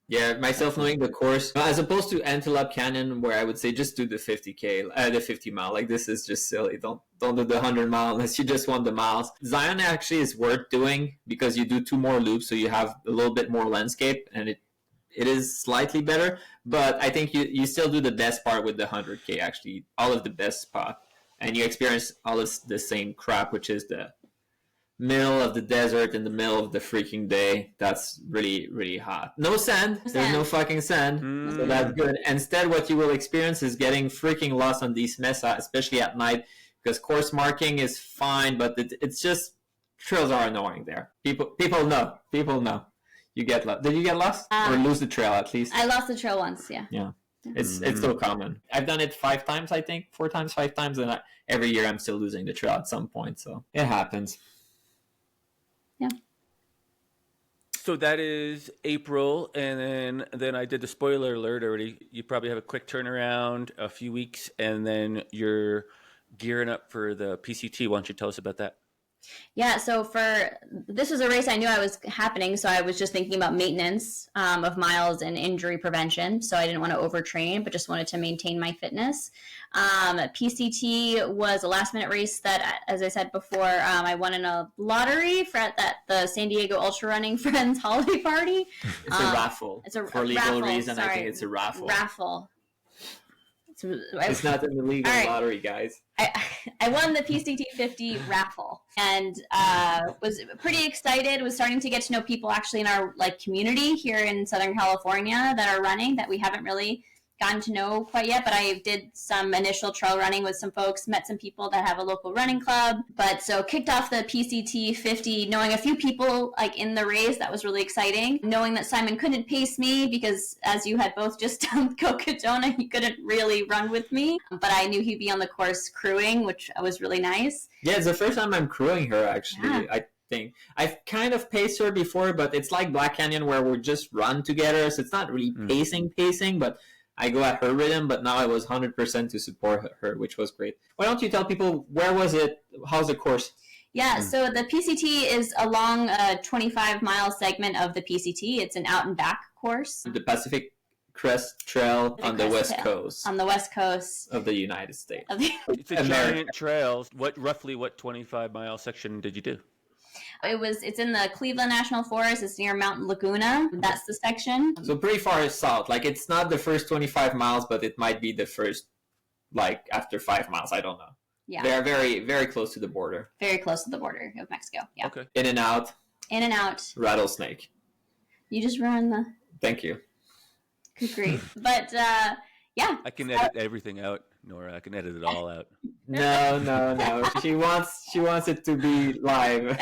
Yeah, myself knowing the course, as opposed to Antelope Canyon, where I would say just do the 50K, the 50 mile. Like, this is just silly. Don't do the 100 mile unless you just want the miles. Zion actually is worth doing because you do 2 more loops, so you have a little bit more landscape, and it is slightly better. But I think you still do the best part with the 100K, actually, all of the best spot, and you experience all of the same crap, which is the middle of the desert in the middle of the freaking day. That's really, really hot. No sand. There's no fucking sand. So that's good. Instead, what you will experience is getting freaking lost on these mesa, especially at night, because course marking is fine, but it's just, trails are annoying there. People know. You get lost. Did you get lost? Or lose the trail at least? I lost the trail once, yeah. Yeah. It's so common. I've done it 5 times, I think. 4 times, 5 times, and every year I'm still losing the trail at some point. So it happens. Yeah. So that is April, and then I did the spoiler alert already. You probably have a quick turnaround, a few weeks, and then you're gearing up for the PCT. Why don't you tell us about that? Yeah, so this was a race I knew I was happening, so I was just thinking about maintenance of miles and injury prevention. So I didn't want to overtrain, but just wanted to maintain my fitness. PCT was a last-minute race that, as I said before, I won in a lottery at the San Diego Ultra Running Friends holiday party. It's a raffle. For legal reason, I think it's a raffle. Raffle. It's not an illegal lottery, guys. I won the PCT 50 raffle and was pretty excited. Was starting to get to know people actually in our community here in Southern California that are running that we haven't really gotten to know quite yet. But I did some initial trail running with some folks, met some people that have a local running club. But so kicked off the PCT 50, knowing a few people in the race. That was really exciting. Knowing that Simon couldn't pace me because, as you had both just done Cocodona, he couldn't really run with me. But I knew he'd be on the course crewing, which was really nice. Yeah, it's the first time I'm crewing her, actually. Yeah. I think I've kind of paced her before, but it's like Black Canyon where we just run together. So it's not really pacing, but I go at her rhythm, but now I was 100% to support her, which was great. Why don't you tell people, where was it? How's the course? Yeah, so the PCT is along a 25-mile segment of the PCT. It's an out and back course. The Pacific Crest Trail on the West Coast. On the West Coast. Of the United States. It's a giant trail. Roughly what 25-mile section did you do? It's in the Cleveland National Forest. It's near Mount Laguna. That's the section. So pretty far south. Like it's not the first 25 miles, but it might be the first, like after 5 miles. I don't know. Yeah. They're very, very close to the border. Very close to the border of Mexico. Yeah. Okay. In and out. In and out. Rattlesnake. You just ruined the. Thank you. Good grief. But yeah. I can edit everything out, Nora. I can edit it all out. No. She wants it to be live.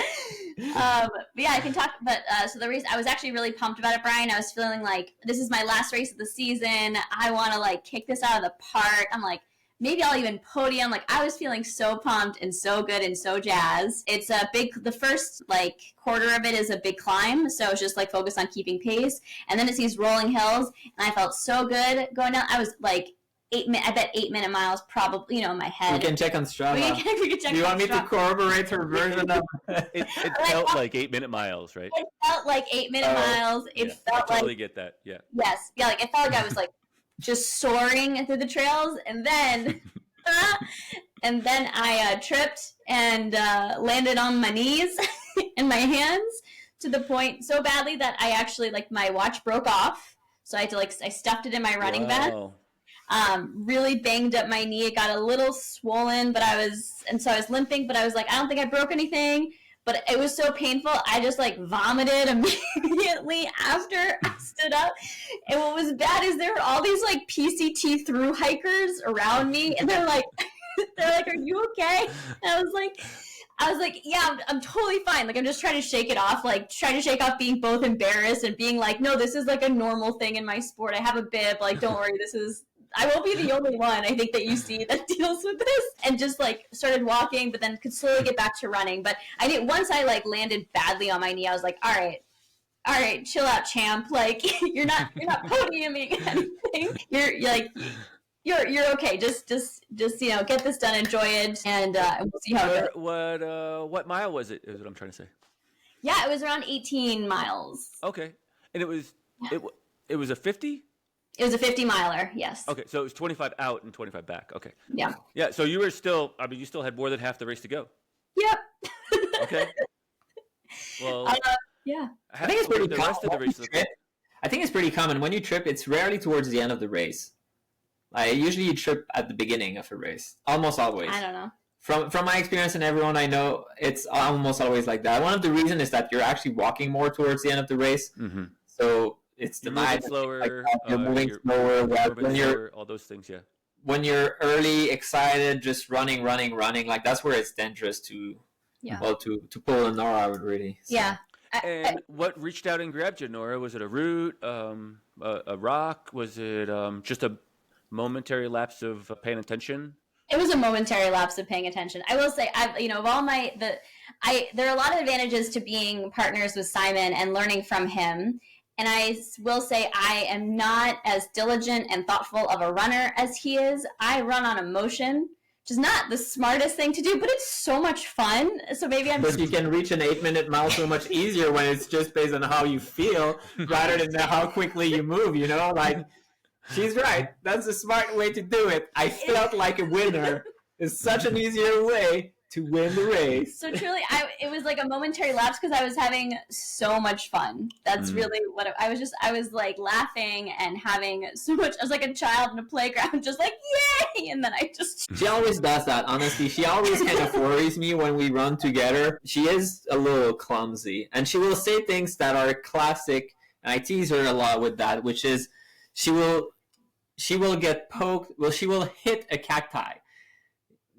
But yeah, I can talk. But so the reason I was actually really pumped about it, Brian. I was feeling like this is my last race of the season. I want to like kick this out of the park. I'm like, maybe I'll even podium. Like I was feeling so pumped and so good and so jazzed. It's the first like quarter of it is a big climb. So it's just like focused on keeping pace. And then it's these rolling hills. And I felt so good going down. I was like 8-minute miles probably, in my head. We can check on Strava. We can check. Do you want me to corroborate her version of It felt like 8-minute miles, right? It felt like 8-minute miles. It felt I totally like get that. Yeah. yes. Yeah, like it felt like I was like just soaring through the trails, and then I tripped and landed on my knees and my hands to the point so badly that I actually like my watch broke off. So I had to I stuffed it in my running vest. Really banged up my knee. It got a little swollen, so I was limping, but I was like, I don't think I broke anything. But it was so painful, I just like vomited immediately after I stood up. And what was bad is there were all these like PCT through hikers around me, and they're like, "Are you okay?" And I was like, "Yeah, I'm totally fine. Like I'm just trying to shake it off, like trying to shake off being both embarrassed and being like, no, this is like a normal thing in my sport. I have a bib. Like don't worry, I won't be the only one, I think, that you see that deals with this." And just like started walking, but then could slowly get back to running. But I did once I like landed badly on my knee, I was like, all right, chill out, champ. Like you're not podiuming anything. You're okay. Just get this done, enjoy it, and we'll see how it goes. What mile was it? Is what I'm trying to say. Yeah, it was around 18 miles. Okay, and it was a 50. It was a 50-miler, yes. Okay, so it was 25 out and 25 back. Okay. Yeah. Yeah, so you were still, you still had more than half the race to go. Yep. Okay. Well, yeah. I think it's pretty the common. rest of the race. I think it's pretty common. When you trip, it's rarely towards the end of the race. Usually you trip at the beginning of a race. Almost always. I don't know. From my experience and everyone I know, it's almost always like that. One of the reasons is that you're actually walking more towards the end of the race. Mm-hmm. So it's you're denied. moving slower. You're moving slower. When you're all those things, yeah. When you're early, excited, just running, like that's where it's dangerous to, to pull a Nora out really. So. Yeah. And what reached out and grabbed you, Nora? Was it a root, a rock? Was it just a momentary lapse of paying attention? It was a momentary lapse of paying attention. I will say, of all there are a lot of advantages to being partners with Simon and learning from him. And I will say I am not as diligent and thoughtful of a runner as he is. I run on emotion, which is not the smartest thing to do, but it's so much fun. So maybe I'm. But you can reach an 8-minute mile so much easier when it's just based on how you feel rather than how quickly you move. Like she's right. That's a smart way to do it. I felt like a winner. It's such an easier way to win the race. So truly, it was like a momentary lapse because I was having so much fun. That's really what I was like laughing and having so much. I was like a child in a playground, just like yay! And then I just. She always does that. Honestly, she always kind of worries me when we run together. She is a little clumsy, and she will say things that are classic. And I tease her a lot with that, which is she will get poked. Well, she will hit a cacti.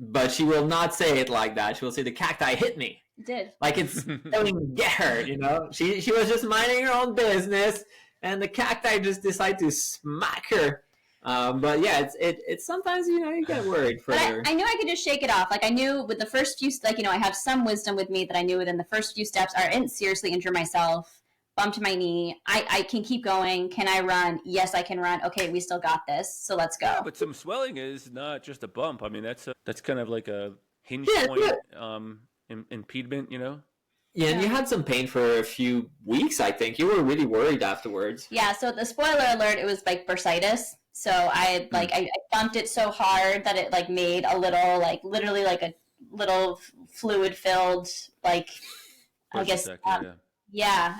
But she will not say it like that. She will say, the cacti hit me. It did. Like it's doesn't get her, She was just minding her own business, and the cacti just decide to smack her. But yeah, it's sometimes, you get worried for her. I knew I could just shake it off. Like I knew with the first few, I have some wisdom with me that I knew within the first few steps, I didn't seriously injure myself. Bumped my knee. I can keep going. Can I run? Yes, I can run. Okay, we still got this. So let's go. Yeah, but some swelling is not just a bump. I mean, that's kind of like a hinge point impediment, Yeah, and you had some pain for a few weeks, I think. You were really worried afterwards. Yeah, so the spoiler alert, it was like bursitis. So I bumped it so hard that it like made a little, like literally like a little fluid filled like I Burst guess. effect, yeah. Yeah,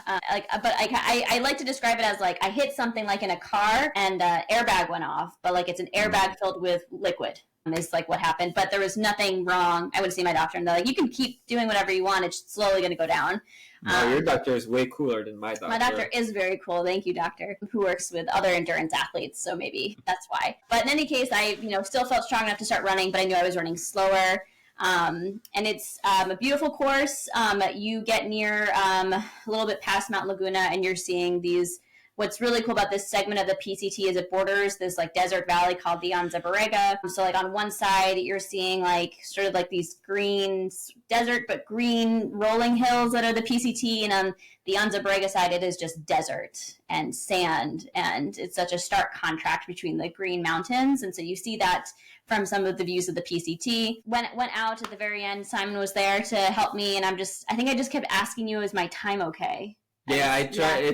but I like to describe it as like I hit something like in a car and airbag went off, but like it's an airbag filled with liquid. Is like what happened, but there was nothing wrong. I went to see my doctor, and they're like, "You can keep doing whatever you want. It's slowly going to go down." No, your doctor is way cooler than my doctor. My doctor is very cool. Thank you, doctor, who works with other endurance athletes. So maybe that's why. But in any case, I still felt strong enough to start running, but I knew I was running slower. And it's a beautiful course. You get near a little bit past Mount Laguna, and you're seeing these. What's really cool about this segment of the PCT is it borders this like desert valley called the Anza Borrega. So like on one side, you're seeing like sort of like these green desert but green rolling hills that are the PCT, and on the Anza Borrega side, it is just desert and sand, and it's such a stark contrast between the green mountains. And so you see that from some of the views of the PCT. When it went out at the very end, Simon was there to help me, and I think I just kept asking you, is my time okay? Yeah, I try. Yeah.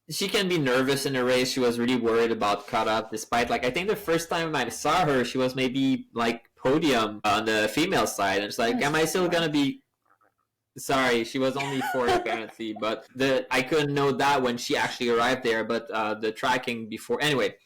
She can be nervous in a race. She was really worried about cutoff, despite like I think the first time I saw her, she was maybe like podium on the female side, and it's like, am I still gonna be? Sorry, she was only fourth apparently, but I couldn't know that when she actually arrived there. But the tracking before, anyway,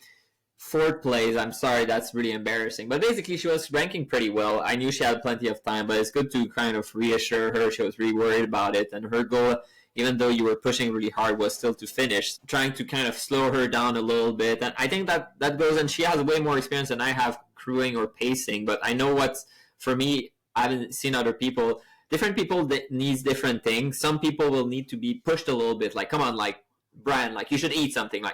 fourth place. I'm sorry, that's really embarrassing. But basically, she was ranking pretty well. I knew she had plenty of time, but it's good to kind of reassure her. She was really worried about it, and her goal, even though you were pushing really hard, was still to finish, trying to kind of slow her down a little bit. And I think that goes, and she has way more experience than I have crewing or pacing, but I know what's, for me, I haven't seen other people, different people that needs different things. Some people will need to be pushed a little bit, like, come on, like, Brian, like, you should eat something,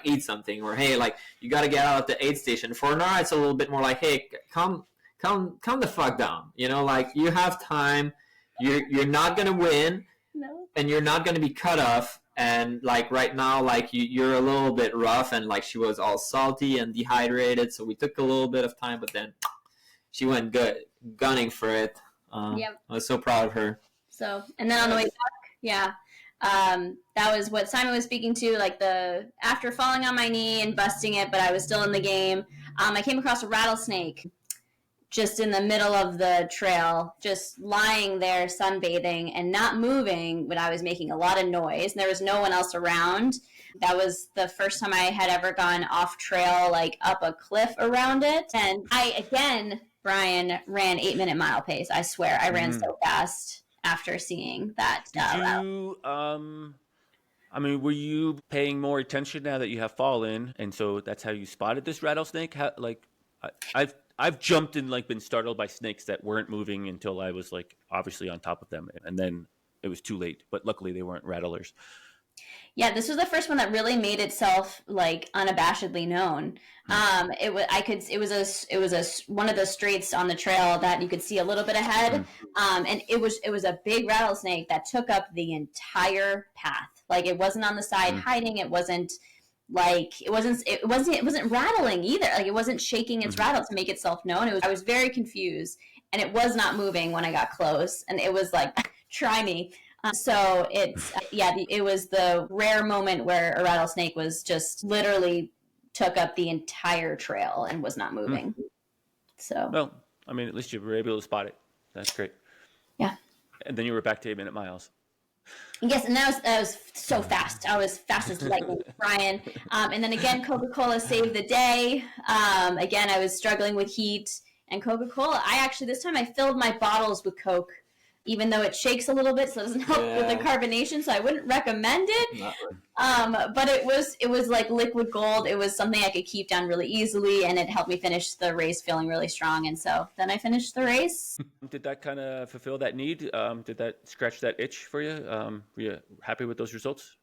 or hey, like, you got to get out of the aid station. For Nora, it's a little bit more like, hey, come the fuck down, like, you have time, you're not going to win, No. and you're not going to be cut off. And like right now, like you're a little bit rough, and like she was all salty and dehydrated, so we took a little bit of time, but then she went good, gunning for it. Yep. I was so proud of her. So, and then on the way back, yeah, that was what Simon was speaking to, like after falling on my knee and busting it, but I was still in the game. I came across a rattlesnake just in the middle of the trail, just lying there sunbathing and not moving when I was making a lot of noise, and there was no one else around. That was the first time I had ever gone off trail, like up a cliff around it. And I, again, Brian, ran 8-minute mile pace. I swear, I ran so fast after seeing that. Did you, I mean, were you paying more attention now that you have fallen, and so that's how you spotted this rattlesnake? How, like, I've jumped and like been startled by snakes that weren't moving until I was like obviously on top of them, and then it was too late. But luckily, they weren't rattlers. Yeah, this was the first one that really made itself like unabashedly known. It was one of the straights on the trail that you could see a little bit ahead, and it was a big rattlesnake that took up the entire path. Like it wasn't on the side hiding. It wasn't rattling either. Like it wasn't shaking its rattle to make itself known. I was very confused, and it was not moving when I got close, and it was like, try me. So it's, it was the rare moment where a rattlesnake was just literally took up the entire trail and was not moving. So, well, I mean, at least you were able to spot it. That's great. Yeah. And then you were back to 8-minute miles. Yes, and that was so fast. I was fast as lightning, Brian. And then again, Coca-Cola saved the day. Again, I was struggling with heat, and Coca-Cola, this time I filled my bottles with Coke, even though it shakes a little bit, so it doesn't help with the carbonation, so I wouldn't recommend it. But it was like liquid gold. It was something I could keep down really easily, and it helped me finish the race feeling really strong. And so then I finished the race. Did that kind of fulfill that need? Did that scratch that itch for you? Were you happy with those results?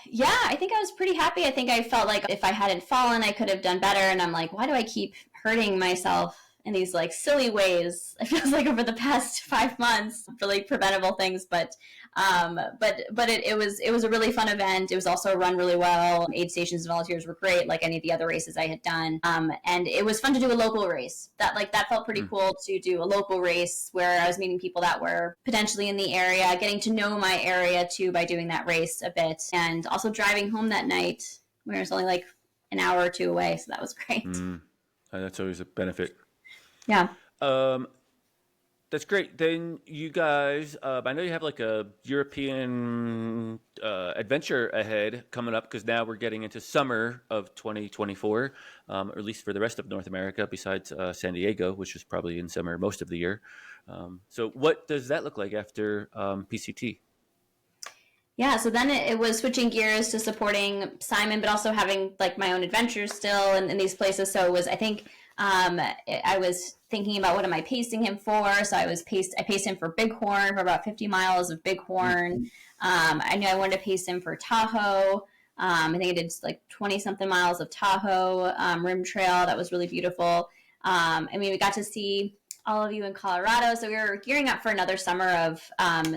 Yeah, I think I was pretty happy. I think I felt like if I hadn't fallen, I could have done better. And I'm like, why do I keep hurting myself in these like silly ways? It feels like over the past 5 months for like preventable things, but it was a really fun event. It was also run really well. Aid stations and volunteers were great, like any of the other races I had done. And it was fun to do a local race. That felt pretty cool to do a local race where I was meeting people that were potentially in the area, getting to know my area too by doing that race a bit, and also driving home that night where it was only like an hour or two away. So that was great. That's always a benefit. Yeah. That's great. Then you guys, I know you have like a European adventure ahead coming up because now we're getting into summer of 2024, or at least for the rest of North America, besides San Diego, which is probably in summer most of the year. So, what does that look like after PCT? Yeah, so then it was switching gears to supporting Simon, but also having like my own adventures still in these places. So it was, I think, I was thinking about what am I pacing him for. So I paced him for Bighorn for about 50 miles of Bighorn. I knew I wanted to pace him for Tahoe. I think I did like 20 something miles of Tahoe rim trail. That was really beautiful. I mean, we got to see all of you in Colorado. So we were gearing up for another summer of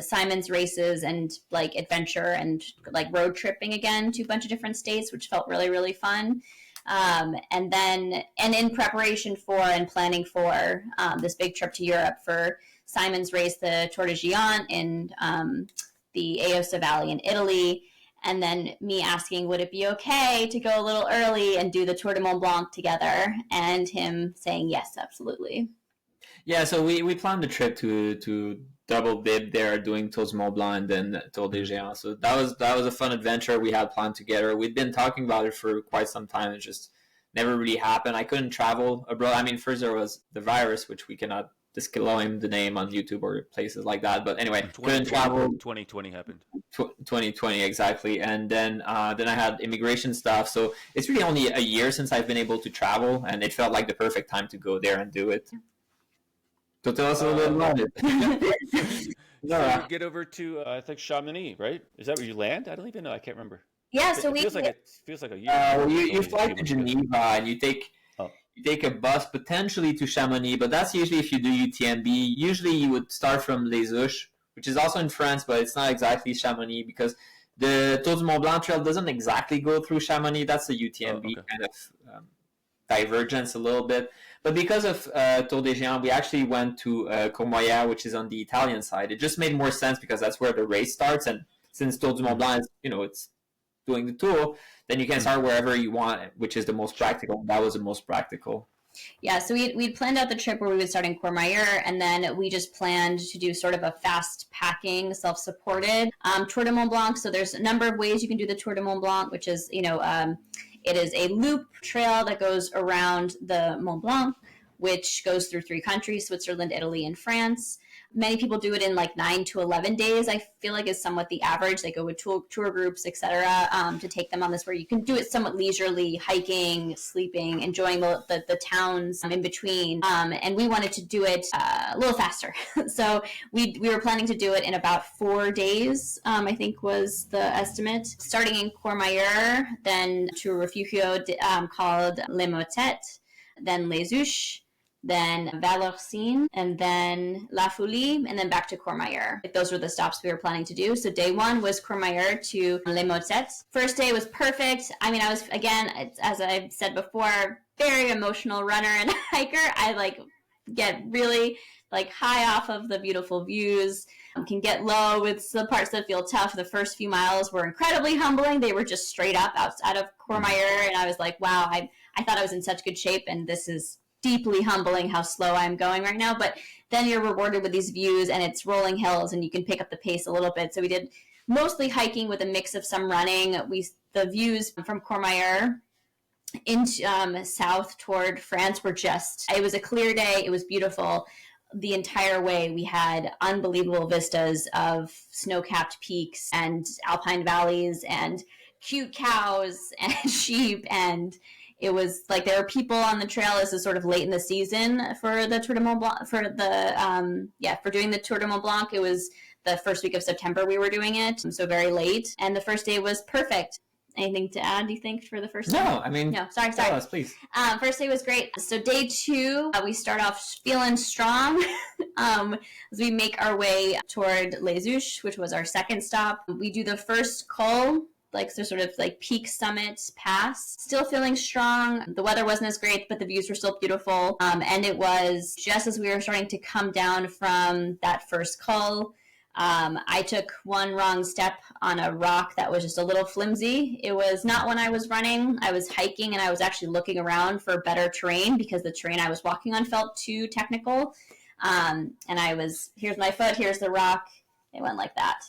Simon's races and like adventure and like road tripping again to a bunch of different states, which felt really, really fun. And in preparation for and planning for this big trip to Europe for Simon's race, the Tour de Géant in the Aosta Valley in Italy. And then me asking, would it be okay to go a little early and do the Tour de Mont Blanc together? And him saying, yes, absolutely. Yeah, so we planned the trip to double dip there, doing Tour de Mont Blanc and then Tour de Géant. So that was a fun adventure we had planned together. We'd been talking about it for quite some time. It just never really happened. I couldn't travel abroad. I mean, first there was the virus, which we cannot disclose the name on YouTube or places like that. But anyway, couldn't travel. 2020 happened. 2020 exactly, and then I had immigration stuff. So it's really only a year since I've been able to travel, and it felt like the perfect time to go there and do it. So tell us a little bit about it. So you get over to I think Chamonix, right? Is that where you land? I don't even know. I can't remember. Yeah, so it feels like a year. You fly to Geneva and you take a bus potentially to Chamonix, but that's usually if you do UTMB. Usually you would start from Les Houches, which is also in France, but it's not exactly Chamonix because the Tour du Mont Blanc trail doesn't exactly go through Chamonix. That's a UTMB kind of divergence a little bit. But because of Tour de Géant, we actually went to Courmayeur, which is on the Italian side. It just made more sense because that's where the race starts. And since Tour du Mont Blanc is, it's doing the tour, then you can start wherever you want, which is the most practical. That was the most practical. Yeah, so we'd planned out the trip where we would start in Courmayeur, and then we just planned to do sort of a fast packing, self-supported Tour de Mont Blanc. So there's a number of ways you can do the Tour de Mont Blanc, which is, it is a loop trail that goes around the Mont Blanc, which goes through 3 countries, Switzerland, Italy, and France. Many people do it in like 9 to 11 days, I feel like is somewhat the average. They go with tour groups, etc., to take them on this, where you can do it somewhat leisurely, hiking, sleeping, enjoying the towns in between. And we wanted to do it a little faster. So we were planning to do it in about 4 days, I think was the estimate. Starting in Courmayeur, then to a refugio called Les Motettes, then Les Houches, then Vallorcine, and then La Foulie, and then back to Courmayeur. Those were the stops we were planning to do. So day 1 was Courmayeur to Les Motettes. First day was perfect. I mean, I was, again, as I've said before, very emotional runner and hiker. I get really high off of the beautiful views. Can get low with the parts that feel tough. The first few miles were incredibly humbling. They were just straight up outside of Courmayeur, and I was like, wow, I thought I was in such good shape, and this is deeply humbling how slow I'm going right now. But then you're rewarded with these views, and it's rolling hills, and you can pick up the pace a little bit. So we did mostly hiking with a mix of some running. The views from Courmayeur into south toward France were it was a clear day. It was beautiful. The entire way we had unbelievable vistas of snow-capped peaks and alpine valleys and cute cows and sheep, and it was like there were people on the trail. This is sort of late in the season for the Tour de Mont Blanc, for doing the Tour de Mont Blanc. It was the first week of September we were doing it, so very late. And the first day was perfect. Anything to add, do you think, for the first day? No, I mean... No, sorry. Tell us, please. First day was great. So day 2, we start off feeling strong as we make our way toward Les Houches, which was our second stop. We do the first col, peak summit pass. Still feeling strong. The weather wasn't as great, but the views were still beautiful. And it was just as we were starting to come down from that first col, I took one wrong step on a rock that was just a little flimsy. It was not when I was running. I was hiking, and I was actually looking around for better terrain because the terrain I was walking on felt too technical. And I was, here's my foot, here's the rock. It went like that.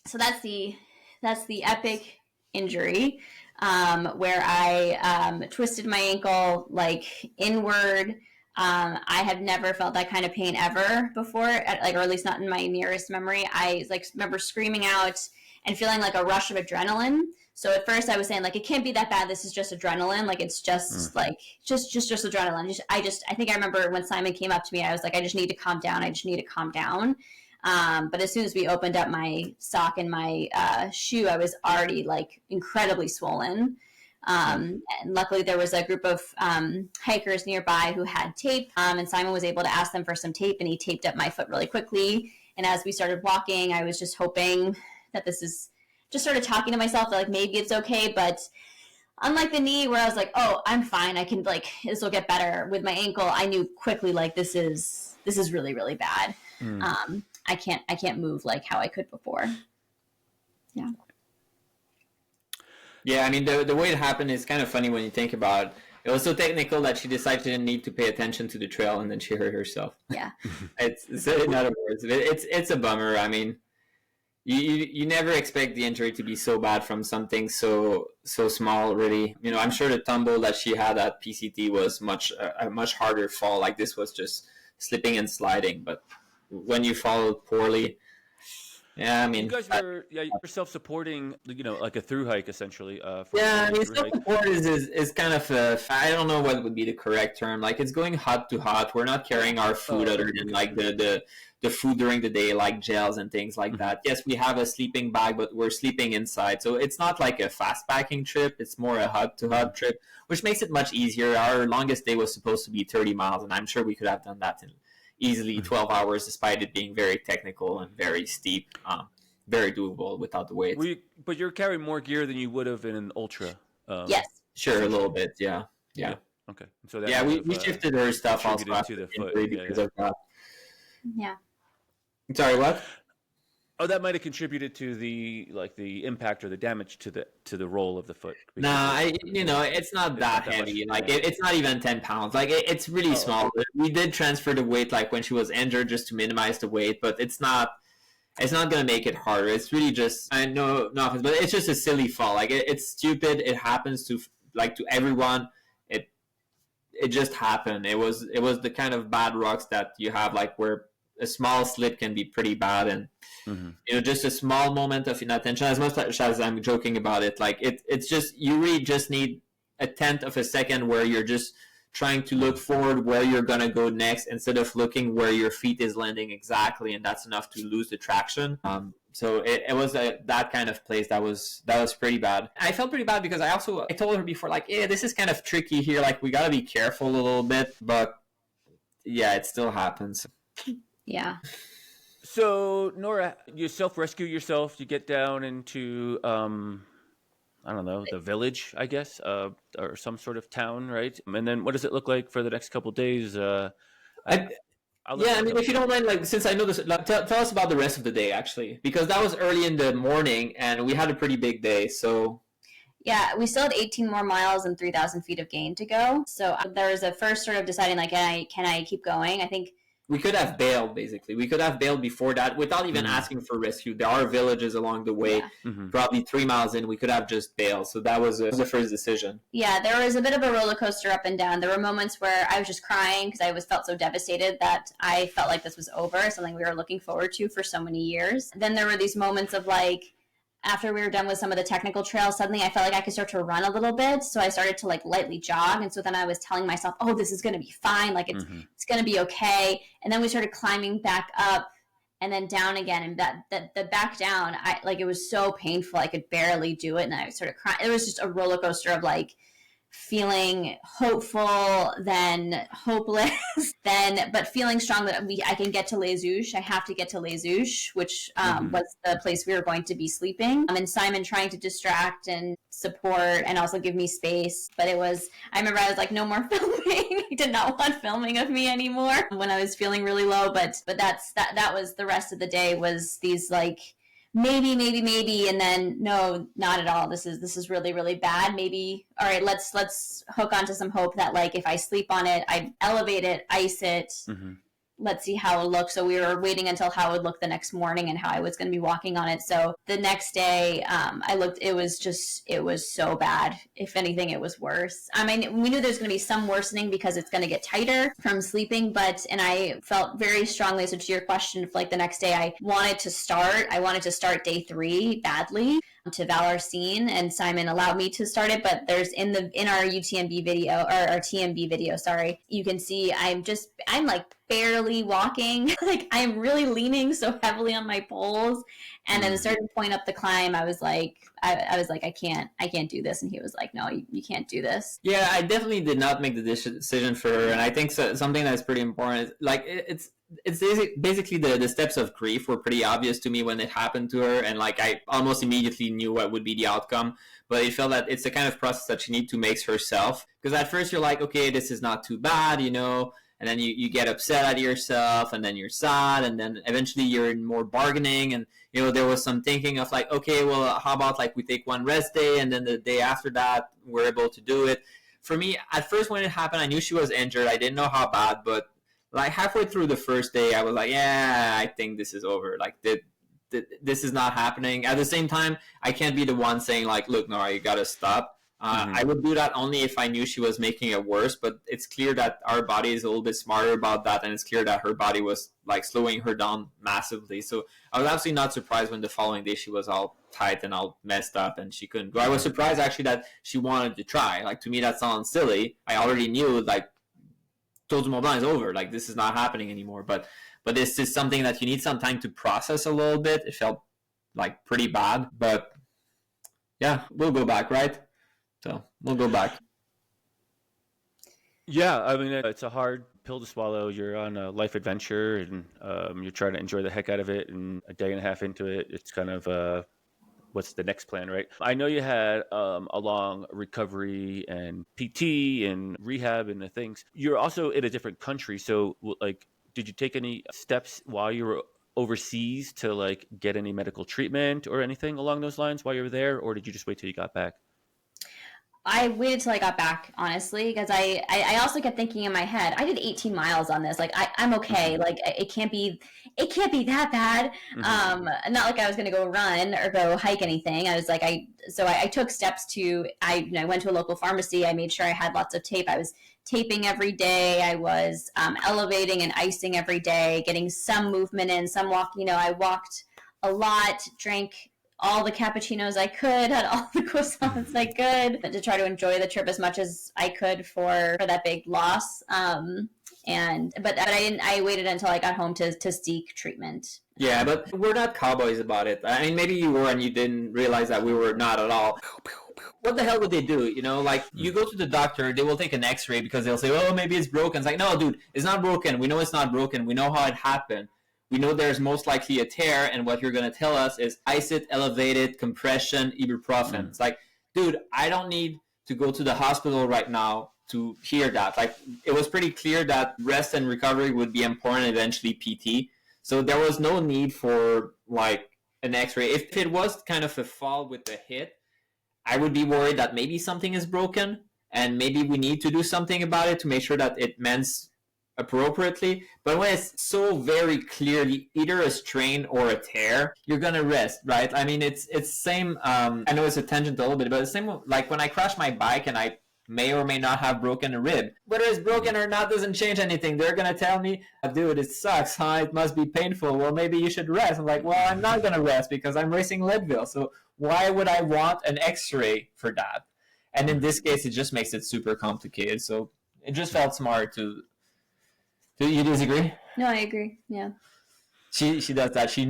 So that's the epic injury, where I twisted my ankle like inward. I have never felt that kind of pain ever before, or at least not in my nearest memory. I remember screaming out and feeling like a rush of adrenaline. So at first I was saying, like, it can't be that bad. This is just adrenaline. Like, it's just just adrenaline. I think I remember when Simon came up to me, I was like, I just need to calm down. I just need to calm down. But as soon as we opened up my sock and my shoe, I was already like incredibly swollen. And luckily there was a group of hikers nearby who had tape, and Simon was able to ask them for some tape, and he taped up my foot really quickly. And as we started walking, I was just hoping that this is just sort of talking to myself that like maybe it's okay. But unlike the knee where I was like, oh, I'm fine, I can, like, this will get better, with my ankle I knew quickly like this is really, really bad. I can't move like how I could before. Yeah. Yeah, I mean, the way it happened is kind of funny when you think about it. It was so technical that she decided she didn't need to pay attention to the trail, and then she hurt herself. Yeah. It's in other words, it's a bummer. I mean, you never expect the injury to be so bad from something so small, really. You know, I'm sure the tumble that she had at PCT was a much harder fall. Like, this was just slipping and sliding, but when you fall poorly, yeah, I mean, you guys were you're self-supporting, you know, like a through hike essentially. I mean, self-support is kind of I don't know what would be the correct term. Like, it's going hut to hut. We're not carrying our food other than like the food during the day, like gels and things like that. Yes, we have a sleeping bag, but we're sleeping inside, so it's not like a fast packing trip. It's more a hut to hut trip, which makes it much easier. Our longest day was supposed to be 30 miles, and I'm sure we could have done that in easily 12 hours, despite it being very technical and very steep. Very doable without the weights. But you're carrying more gear than you would have in an ultra. Yes. Sure, a little bit. Yeah. Okay. So that we shifted her stuff also to the foot because of that. Yeah. Sorry, what? Oh, that might have contributed to the impact or the damage to the roll of the foot. Nah, it's not that heavy. It's not even 10 pounds. Like, it's really small. Okay. We did transfer the weight like when she was injured just to minimize the weight, but it's not gonna make it harder. It's really just, I know, no offense, but it's just a silly fall. Like, it's stupid. It happens to everyone. It just happened. It was the kind of bad rocks that you have, like, where a small slip can be pretty bad, and just a small moment of inattention. As much as I'm joking about it, like, it's just, you really just need a tenth of a second where you're just trying to look forward where you're gonna go next instead of looking where your feet is landing exactly, and that's enough to lose the traction. So it was that kind of place that was pretty bad. I felt pretty bad because I told her before, like, yeah, this is kind of tricky here. Like, we gotta be careful a little bit, but yeah, it still happens. Yeah. So, Nora, you self-rescue yourself. You get down into, I don't know, the village, I guess, or some sort of town, right? And then what does it look like for the next couple of days? I mean, if you don't mind, like, since I know this, like, tell us about the rest of the day, actually, because that was early in the morning, and we had a pretty big day, so... Yeah, we still had 18 more miles and 3,000 feet of gain to go. So there was a first sort of deciding, like, can I keep going? I think we could have bailed, basically. We could have bailed before that without even asking for rescue. There are villages along the way. Yeah. Probably 3 miles in, we could have just bailed. So that was the first decision. Yeah, there was a bit of a roller coaster up and down. There were moments where I was just crying because I felt so devastated that I felt like this was over, something we were looking forward to for so many years. Then there were these moments of, like, after we were done with some of the technical trails, suddenly I felt like I could start to run a little bit. So I started to, like, lightly jog. And so then I was telling myself, oh, this is going to be fine. Like, it's going to be okay. And then we started climbing back up and then down again. And the back down, it was so painful. I could barely do it. And I started crying. It was just a roller coaster of, like, feeling hopeful, then hopeless, but feeling strong that I can get to Les Houches. I have to get to Les Houches, which was the place we were going to be sleeping. And Simon trying to distract and support and also give me space. But I remember I was like, no more filming. I did not want filming of me anymore when I was feeling really low. But that was the rest of the day, was these, like, maybe, and then no, not at all. This is really, really bad. Maybe, all right, let's hook onto some hope that like if I sleep on it, I elevate it, ice it. Mm-hmm. Let's see how it looks. So we were waiting until how it would look the next morning and how I was going to be walking on it. So the next day, I looked, it was so bad. If anything, it was worse. I mean, we knew there's going to be some worsening because it's going to get tighter from sleeping, and I felt very strongly, so to your question, if like the next day I wanted to start day 3 badly to Valarcine, and Simon allowed me to start it, but there's in our UTMB video, or our TMB video, sorry, you can see I'm like barely walking. Like I'm really leaning so heavily on my poles, and at a certain point up the climb, I was like I can't do this, and he was like, no, you can't do this. Yeah, I definitely did not make the decision for her, and I think something that's pretty important is like it's basically the steps of grief were pretty obvious to me when it happened to her, and like I almost immediately knew what would be the outcome. But I felt that it's the kind of process that she needs to make herself, because at first you're like, okay, this is not too bad, you know, and then you get upset at yourself, and then you're sad, and then eventually you're in more bargaining, and you know there was some thinking of like, okay, well, how about like we take one rest day, and then the day after that we're able to do it. For me, at first when it happened, I knew she was injured. I didn't know how bad, but like halfway through the first day, I was like, yeah, I think this is over. Like this is not happening. At the same time, I can't be the one saying like, look, Nora, you gotta stop. I would do that only if I knew she was making it worse, but it's clear that our body is a little bit smarter about that, and it's clear that her body was like slowing her down massively. So I was absolutely not surprised when the following day she was all tight and all messed up and she couldn't go. I was surprised actually that she wanted to try. Like to me that sounds silly. I already knew like Tour du Mont Blanc is over. Like this is not happening anymore. But this is something that you need some time to process a little bit. It felt like pretty bad, but yeah, we'll go back, right? So we'll go back. Yeah, I mean, it's a hard pill to swallow. You're on a life adventure, and you're trying to enjoy the heck out of it. And a day and a half into it, it's kind of what's the next plan, right? I know you had a long recovery and PT and rehab and the things. You're also in a different country, so like, did you take any steps while you were overseas to like get any medical treatment or anything along those lines while you were there, or did you just wait till you got back? I waited till I got back, honestly, because I also kept thinking in my head, I did 18 miles on this. Like I'm okay. Like it can't be that bad. Not like I was gonna go run or go hike anything. I was like I took steps to I went to a local pharmacy. I made sure I had lots of tape. I was taping every day. I was elevating and icing every day, getting some movement in, some walk. I walked a lot, drank all the cappuccinos I could, had all the croissants I could, to try to enjoy the trip as much as I could for that big loss. But I waited until I got home to seek treatment. Yeah, but we're not cowboys about it. I mean, maybe you were and you didn't realize that we were not at all. What the hell would they do? Like you go to the doctor, they will take an x-ray because they'll say, oh, maybe it's broken. It's like, no, dude, it's not broken. We know it's not broken. We know how it happened. We know there's most likely a tear, and what you're going to tell us is ice it, elevate it, compression, ibuprofen. It's like, dude, I don't need to go to the hospital right now to hear that. Like, it was pretty clear that rest and recovery would be important, eventually PT. So there was no need for, like, an x-ray. If it was kind of a fall with a hit, I would be worried that maybe something is broken, and maybe we need to do something about it to make sure that it mends appropriately. But when it's so very clearly either a strain or a tear, you're gonna rest, right? I mean, it's same. I know it's a tangent a little bit, but the same like when I crashed my bike and I may or may not have broken a rib. Whether it's broken or not doesn't change anything. They're gonna tell me, dude, it sucks, huh? It must be painful. Well, maybe you should rest. I'm like, well, I'm not gonna rest because I'm racing Leadville. So why would I want an X-ray for that? And in this case, it just makes it super complicated. So it just felt smart to. Do you disagree? No, I agree. Yeah. She does that. She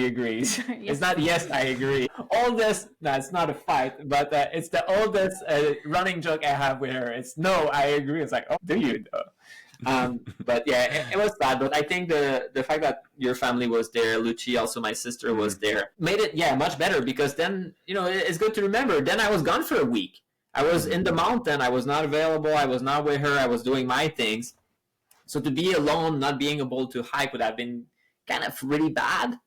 agrees. Yes. It's not yes, I agree. Oldest, no, it's not a fight, but it's the oldest running joke I have with her. It's no, I agree. It's like, oh, do you though? But yeah, it was sad. But I think the fact that your family was there, Lucci, also my sister was there, made it much better, because then it's good to remember. Then I was gone for a week. I was in the mountain. I was not available. I was not with her. I was doing my things. So to be alone, not being able to hike would have been kind of really bad.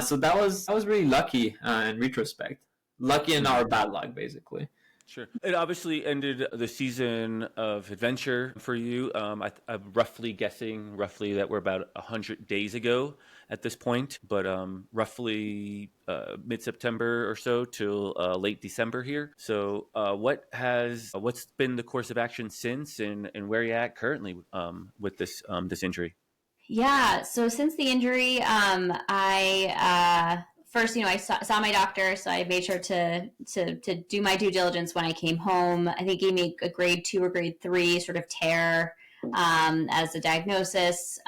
So that was really lucky in retrospect. Lucky in our bad luck, basically. Sure. It obviously ended the season of adventure for you. I'm roughly guessing that we're about 100 days ago at this point, but roughly mid-September or so till late December here. So what's been the course of action since, and where are you at currently with this injury? Yeah. So since the injury, I first, I saw my doctor, so I made sure to do my due diligence when I came home. I think he gave me a grade 2 or grade 3 sort of tear as a diagnosis.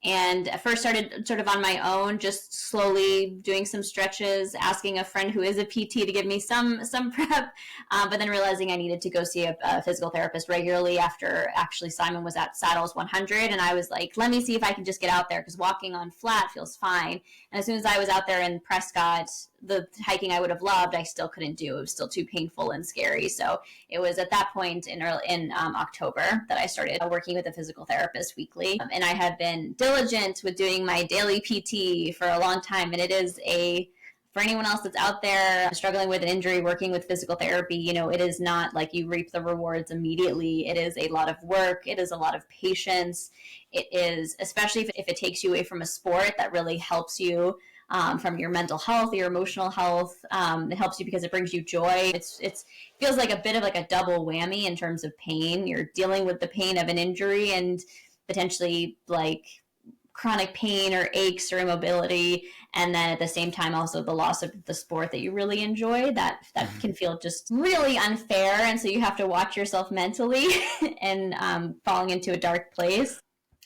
And at first started sort of on my own, just slowly doing some stretches, asking a friend who is a PT to give me some prep, but then realizing I needed to go see a physical therapist regularly after actually Simon was at Saddles 100. And I was like, let me see if I can just get out there because walking on flat feels fine. And as soon as I was out there in Prescott, the hiking I would have loved, I still couldn't do. It was still too painful and scary. So it was at that point in October that I started working with a physical therapist weekly. And I have been diligent with doing my daily PT for a long time. And it is for anyone else that's out there struggling with an injury, working with physical therapy, it is not like you reap the rewards immediately. It is a lot of work. It is a lot of patience. It is, especially if it takes you away from a sport, that really helps you from your mental health, your emotional health. It helps you because it brings you joy. It feels like a bit of like a double whammy in terms of pain. You're dealing with the pain of an injury and potentially like chronic pain or aches or immobility, and then at the same time also the loss of the sport that you really enjoy. That can feel just really unfair, and so you have to watch yourself mentally and falling into a dark place.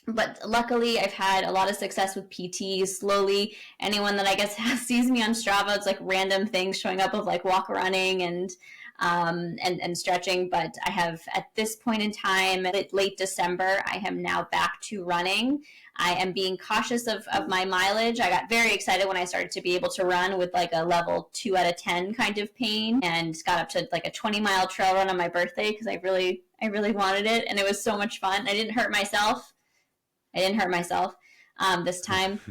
But luckily, I've had a lot of success with PTs. Slowly, anyone that I guess sees me on Strava, it's like random things showing up of like walk running and stretching. But I have, at this point in time, late December, I am now back to running. I am being cautious of my mileage. I got very excited when I started to be able to run with like a level 2 out of 10 kind of pain, and got up to like a 20-mile trail run on my birthday because I really wanted it, and it was so much fun. I didn't hurt myself this time.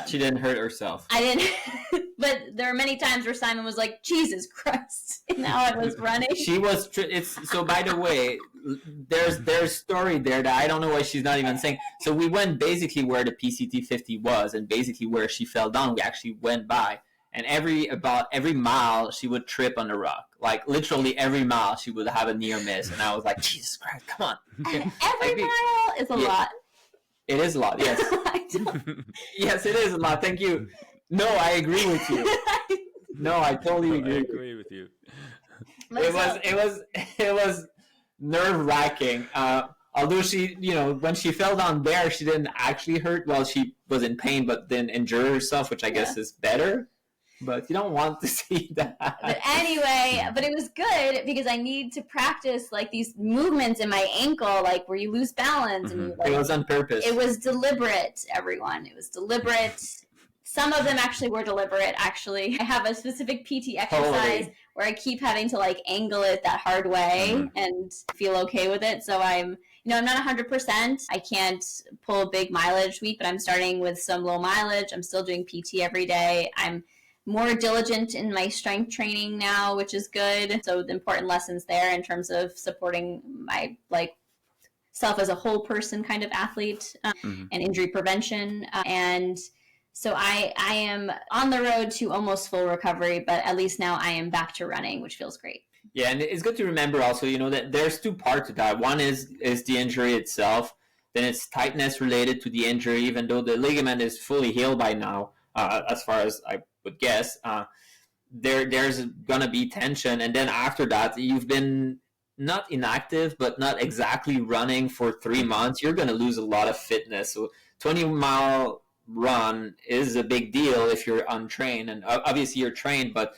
She didn't hurt herself. I didn't, but there were many times where Simon was like, Jesus Christ, and now I was running. She was, so by the way, there's story there that I don't know why she's not even saying. So we went basically where the PCT 50 was, and basically where she fell down, we actually went by. And about every mile, she would trip on the rock. Like, literally every mile, she would have a near miss. And I was like, Jesus Christ, come on. Every mile is a lot. It is a lot, yes. Yes, it is a lot. Thank you. No, I agree with you. No, I totally agree. I agree with you. It was nerve wracking. Although she, when she fell down there, she didn't actually hurt. Well, she was in pain, but then injured herself, which I guess is better. But you don't want to see that. But anyway, but it was good because I need to practice like these movements in my ankle, like where you lose balance. Mm-hmm. And you, like, it was on purpose. It was deliberate, everyone. It was deliberate. Some of them actually were deliberate, actually. I have a specific PT exercise where I keep having to like angle it that hard way and feel okay with it. So I'm not 100%. I can't pull a big mileage week, but I'm starting with some low mileage. I'm still doing PT every day. I'm more diligent in my strength training now, which is good. So the important lessons there in terms of supporting my like self as a whole person kind of athlete and injury prevention. And so I am on the road to almost full recovery, but at least now I am back to running, which feels great. Yeah, and it's good to remember also, that there's two parts to that. One is the injury itself. Then it's tightness related to the injury, even though the ligament is fully healed by now, as far as I would guess. There's gonna be tension, and then after that, you've been not inactive, but not exactly running for 3 months. You're gonna lose a lot of fitness. So 20-mile run is a big deal if you're untrained, and obviously you're trained, but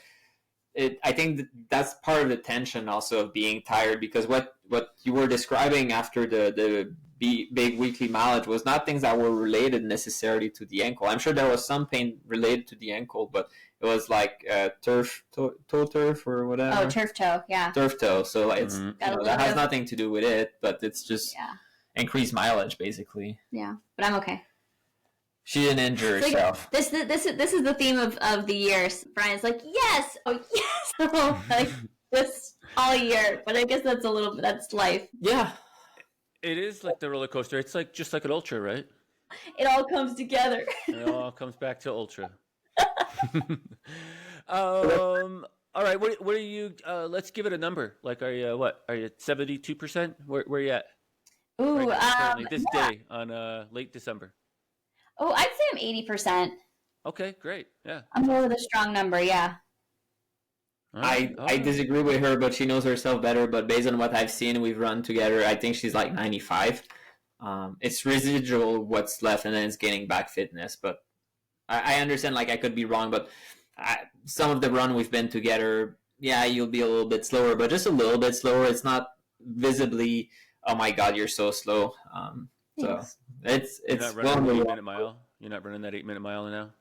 I think that's part of the tension also of being tired, because what you were describing after the big weekly mileage was not things that were related necessarily to the ankle. I'm sure there was some pain related to the ankle, but it was like toe turf or whatever. Oh, turf toe, yeah. Turf toe. So it's that has nothing to do with it, but it's just increased mileage basically. Yeah, but I'm okay. She didn't injure Like, herself. this is the theme of the year. Brian's like, yes, oh yes, like this all year. But I guess that's life. Yeah. It is like the roller coaster. It's like just like an ultra, right? It all comes together. It all comes back to ultra. All right. What are you? Let's give it a number. Like, are you what? Are you at 72%? Where are you at? Ooh, Currently, this yeah. day on late December. Oh, I'd say I'm 80%. Okay, great. Yeah. I'm more with a strong number, yeah. All right. I disagree with her, but she knows herself better. But based on what I've seen, we've run together, I think she's like 95. It's residual what's left, and then it's gaining back fitness. But I understand, like, I could be wrong, but some of the run we've been together, yeah, you'll be a little bit slower, but just a little bit slower. It's not visibly, oh my God, you're so slow. So it's You're not running an 8-minute mile. You're not running that 8-minute mile now.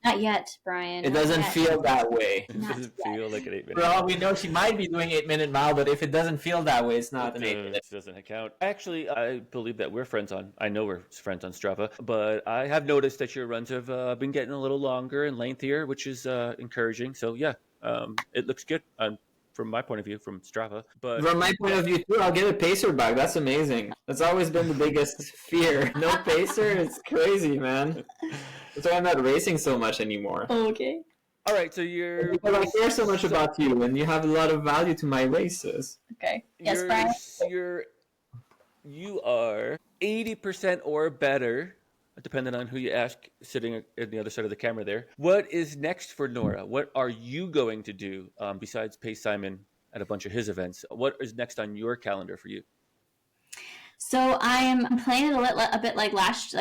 Not yet, Brian. It not doesn't yet. feel that way. It doesn't feel like an 8-minute. For all we know, she might be doing 8-minute mile, but if it doesn't feel that way, it's not an 8-minute. It doesn't count. Actually, I believe that we're friends on. I know we're friends on Strava, but I have noticed that your runs have been getting a little longer and lengthier, which is encouraging. So yeah, it looks good from my point of view from Strava. But From my point of view, too, I'll get a pacer back. That's amazing. That's always been the biggest fear. No pacer, it's crazy, man. That's why I'm not racing so much anymore. Okay. all right, so you're Because I care so much about you, and you have a lot of value to my races. Okay. Yes, you're, Brian? you are 80% or better, depending on who you ask, sitting at the other side of the camera there. What is next for Nora? What are you going to do besides pay Simon at a bunch of his events? What is next on your calendar for you? So I'm playing it a bit like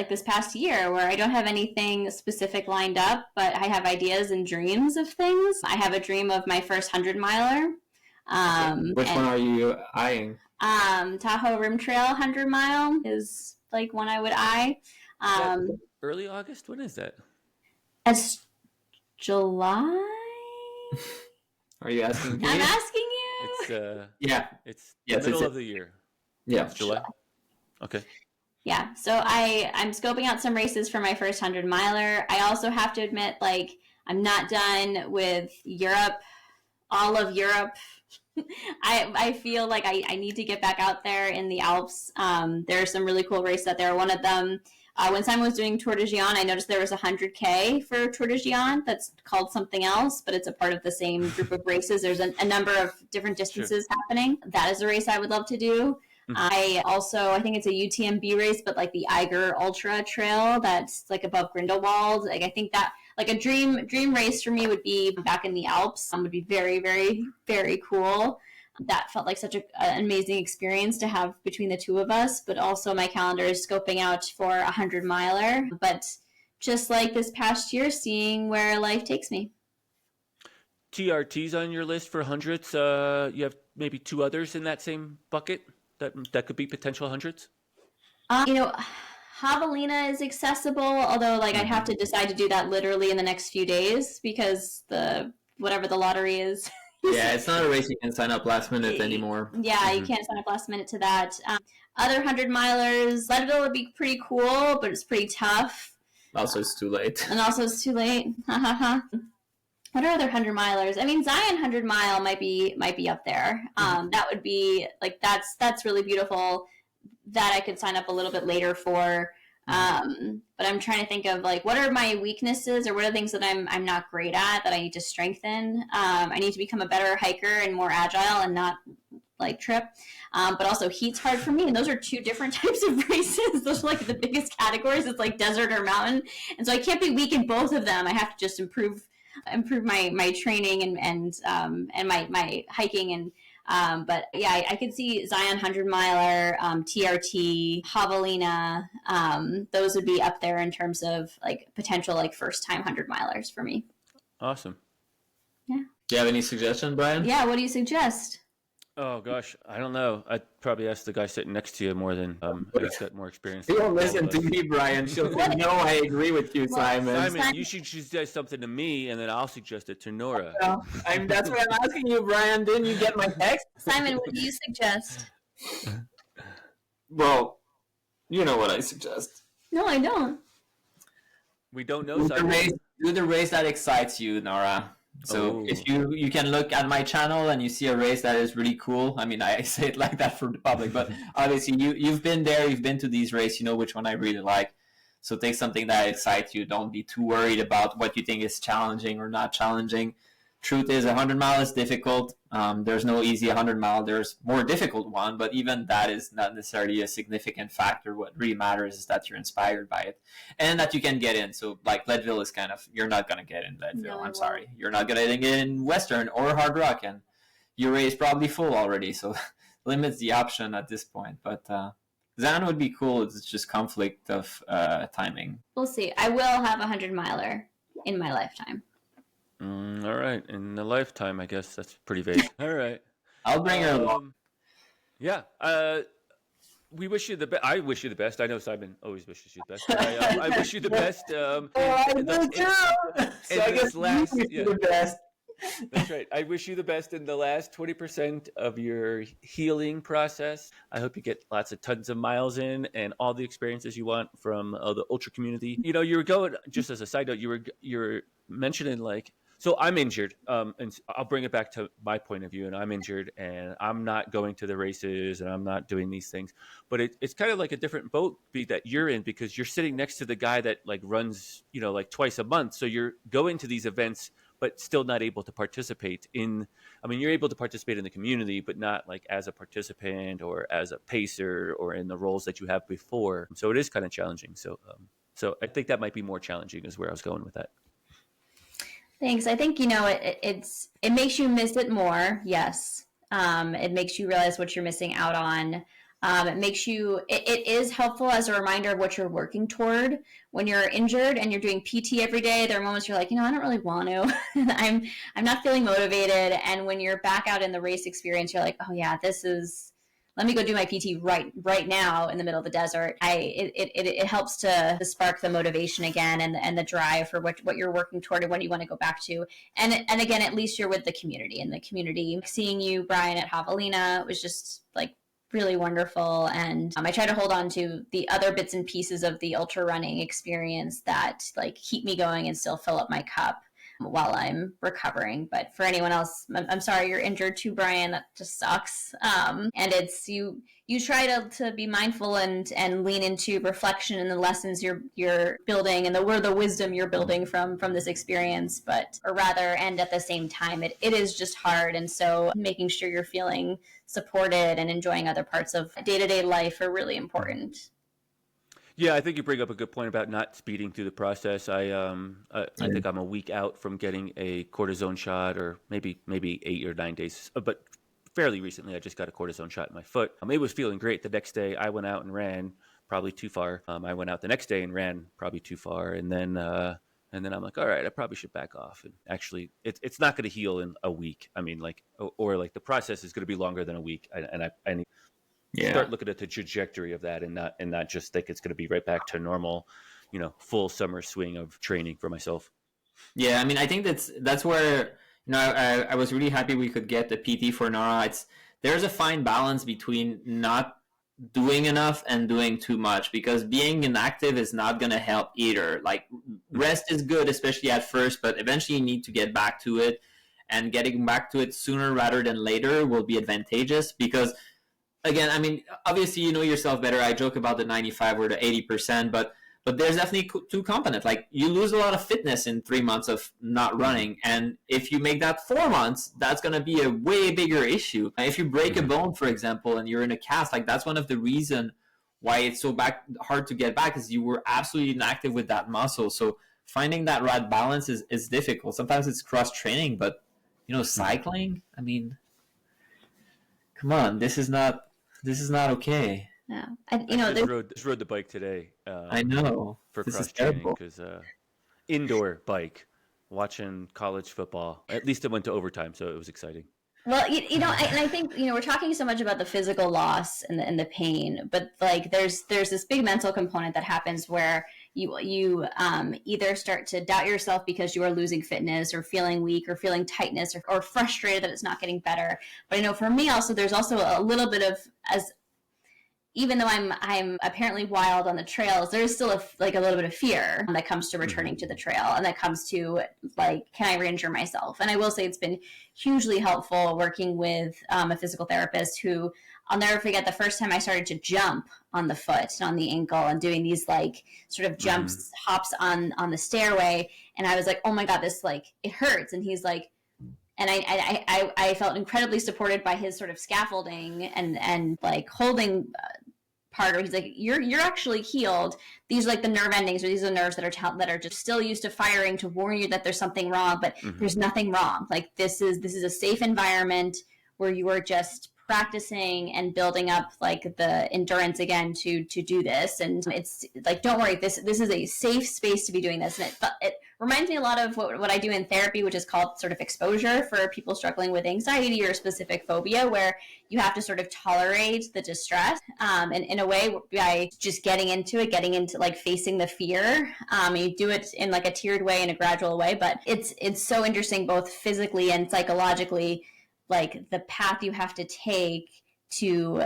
this past year, where I don't have anything specific lined up, but I have ideas and dreams of things. I have a dream of my first 100-miler. Which one are you eyeing? Tahoe Rim Trail 100-mile is like one I would eye. Early August? When is that? As July? Are you asking me? I'm asking you. It's Yeah. it's Yes, the middle it's- of the year. Yeah. It's July. Okay. Yeah, so I'm scoping out some races for my first 100-miler. I also have to admit, like, I'm not done with Europe, all of Europe. I feel like I need to get back out there in the Alps. There are some really cool races out there. One of them, when Simon was doing Tour de Gion, I noticed there was a 100K for Tour de Gion that's called something else, but it's a part of the same group of races. There's a number of different distances happening. That is a race I would love to do. I think it's a UTMB race, but like the Eiger Ultra Trail that's like above Grindelwald. Like, I think that like a dream race for me would be back in the Alps. Would be very, very, very cool. That felt like such an amazing experience to have between the two of us. But also my calendar is scoping out for a 100-miler. But just like this past year, seeing where life takes me. TRT's on your list for hundreds. You have maybe two others in that same bucket that could be potential hundreds. Javelina is accessible, although like I'd have to decide to do that literally in the next few days because whatever the lottery is. Yeah, it's not a race you can sign up last minute anymore. Yeah, you can't sign up last minute to that. Other 100-milers, Leadville would be pretty cool, but it's pretty tough. Also, it's too late. And also it's too late. What are other 100-milers? I mean, Zion 100-mile might be up there. That would be like that's really beautiful. That I could sign up a little bit later for. But I'm trying to think of like what are my weaknesses or what are things that I'm not great at that I need to strengthen. I need to become a better hiker and more agile and not like trip. But also heat's hard for me, and those are two different types of races. Those are like the biggest categories. It's like desert or mountain, and so I can't be weak in both of them. I have to just improve my training and my hiking and but yeah, I could see Zion 100-miler, TRT, Javelina. Those would be up there in terms of like potential like first time 100-milers for me. Awesome. Yeah. Do you have any suggestions, Brian? Yeah. What do you suggest? Oh gosh, I don't know. I'd probably ask the guy sitting next to you more than he's got more experience. You don't than all listen of to us. me, Brian. She'll say, no, I agree with you, Simon. Simon, you should suggest something to me, and then I'll suggest it to Nora. That's what I'm asking you, Brian. Didn't you get my text? Simon, what do you suggest? Well, you know what I suggest. No, I don't. We don't know, Do the Simon. race, do the race that excites you, Nora. So Oh. if you can look at my channel and you see a race that is really cool. I mean, I say it like that for the public, but obviously you've been there, you've been to these races, you know which one I really like. So take something that excites you. Don't be too worried about what you think is challenging or not challenging. Truth is, 100 mile is difficult. There's no easy 100 mile. There's more difficult one, but even that is not necessarily a significant factor. What really matters is that you're inspired by it and that you can get in. So like Leadville is kind of, you're not going to get in Leadville. No, I I'm sorry. You're not going to get in Western or Hard Rock, and your race is probably full already. So limits the option at this point. But Zan would be cool. It's just conflict of timing. We'll see. I will have a 100-miler in my lifetime. All right. In a lifetime, I guess that's pretty vague. All right. I'll bring her along. Yeah. We wish you the best. I wish you the best. I know Simon always wishes you the best. I wish you the best. I do too. So I guess last, you the best. That's right. I wish you the best in the last 20% of your healing process. I hope you get lots of tons of miles in and all the experiences you want from the ultra community. You know, you were going, just as a side note, you were mentioning like, so I'm injured, and I'll bring it back to my point of view. And I'm injured, and I'm not going to the races, and I'm not doing these things. But it's kind of like a different boat that you're in, because you're sitting next to the guy that like runs, you know, like twice a month. So you're going to these events, but still not able to participate in. I mean, you're able to participate in the community, but not like as a participant or as a pacer or in the roles that you have before. So it is kind of challenging. So I think that might be more challenging, is where I was going with that. Thanks. I think, you know, it makes you miss it more. Yes. It makes you realize what you're missing out on. It makes you, it is helpful as a reminder of what you're working toward. When you're injured and you're doing PT every day, there are moments you're like, you know, I don't really want to. I'm not feeling motivated. And when you're back out in the race experience, you're like, oh yeah, let me go do my PT right now in the middle of the desert. It helps to spark the motivation again and the drive for what you're working toward and what you want to go back to. And again, at least you're with the community, and the community. Seeing you, Brian, at Javelina was just like really wonderful. And I try to hold on to the other bits and pieces of the ultra running experience that like keep me going and still fill up my cup while I'm recovering. But for anyone else, I'm sorry you're injured too, Brian. That just sucks. And it's you try to be mindful and lean into reflection and the lessons you're building and the wisdom you're building from this experience, and at the same time it is just hard. And so making sure you're feeling supported and enjoying other parts of day-to-day life are really important. Yeah, I think you bring up a good point about not speeding through the process. I think I'm a week out from getting a cortisone shot, or maybe 8 or 9 days, but fairly recently I just got a cortisone shot in my foot. It was feeling great. The next day I went out and ran, probably too far. I went out the next day and ran probably too far, and then I'm like, all right, I probably should back off. And actually, it's not going to heal in a week. I mean, like, or like the process is going to be longer than a week, and I need start looking at the trajectory of that, and not just think it's going to be right back to normal, you know, full summer swing of training for myself. Yeah, I mean, I think that's where, you know, I was really happy we could get the PT for Nora. There's a fine balance between not doing enough and doing too much, because being inactive is not going to help either. Like, rest is good, especially at first, but eventually you need to get back to it, and getting back to it sooner rather than later will be advantageous. Because again, I mean, obviously you know yourself better. I joke about the 95 or the 80%, but there's definitely two components. Like, you lose a lot of fitness in 3 months of not running, and if you make that 4 months, that's going to be a way bigger issue. If you break a bone, for example, and you're in a cast, like, that's one of the reasons why it's so hard to get back, is you were absolutely inactive with that muscle. So finding that right balance is difficult. Sometimes it's cross training, but you know, cycling, I mean, come on, this is not okay. Yeah, I just rode the bike today. I know, for cross training, because indoor bike, watching college football. At least it went to overtime, so it was exciting. Well, and I think, you know, we're talking so much about the physical loss and the pain, but like there's this big mental component that happens where you either start to doubt yourself because you are losing fitness, or feeling weak, or feeling tightness, or frustrated that it's not getting better. But I know for me also, there's also a little bit of, as even though I'm apparently wild on the trails, there is still a little bit of fear that comes to returning to the trail, and that comes to like, can I re-injure myself? And I will say it's been hugely helpful working with a physical therapist who, I'll never forget the first time I started to jump on the foot and on the ankle and doing these like sort of jumps, hops on the stairway. And I was like, oh my God, this like, it hurts. And he's like, and I felt incredibly supported by his sort of scaffolding and like holding part where he's like, you're actually healed. These are like the nerve endings, or these are the nerves that are just still used to firing to warn you that there's something wrong, but there's nothing wrong. Like this is a safe environment where you are just practicing and building up like the endurance again to do this. And it's like, don't worry, this is a safe space to be doing this. And it reminds me a lot of what I do in therapy, which is called sort of exposure for people struggling with anxiety or a specific phobia, where you have to sort of tolerate the distress and in a way by just getting into like facing the fear. You do it in like a tiered way, in a gradual way, but it's so interesting both physically and psychologically, like the path you have to take to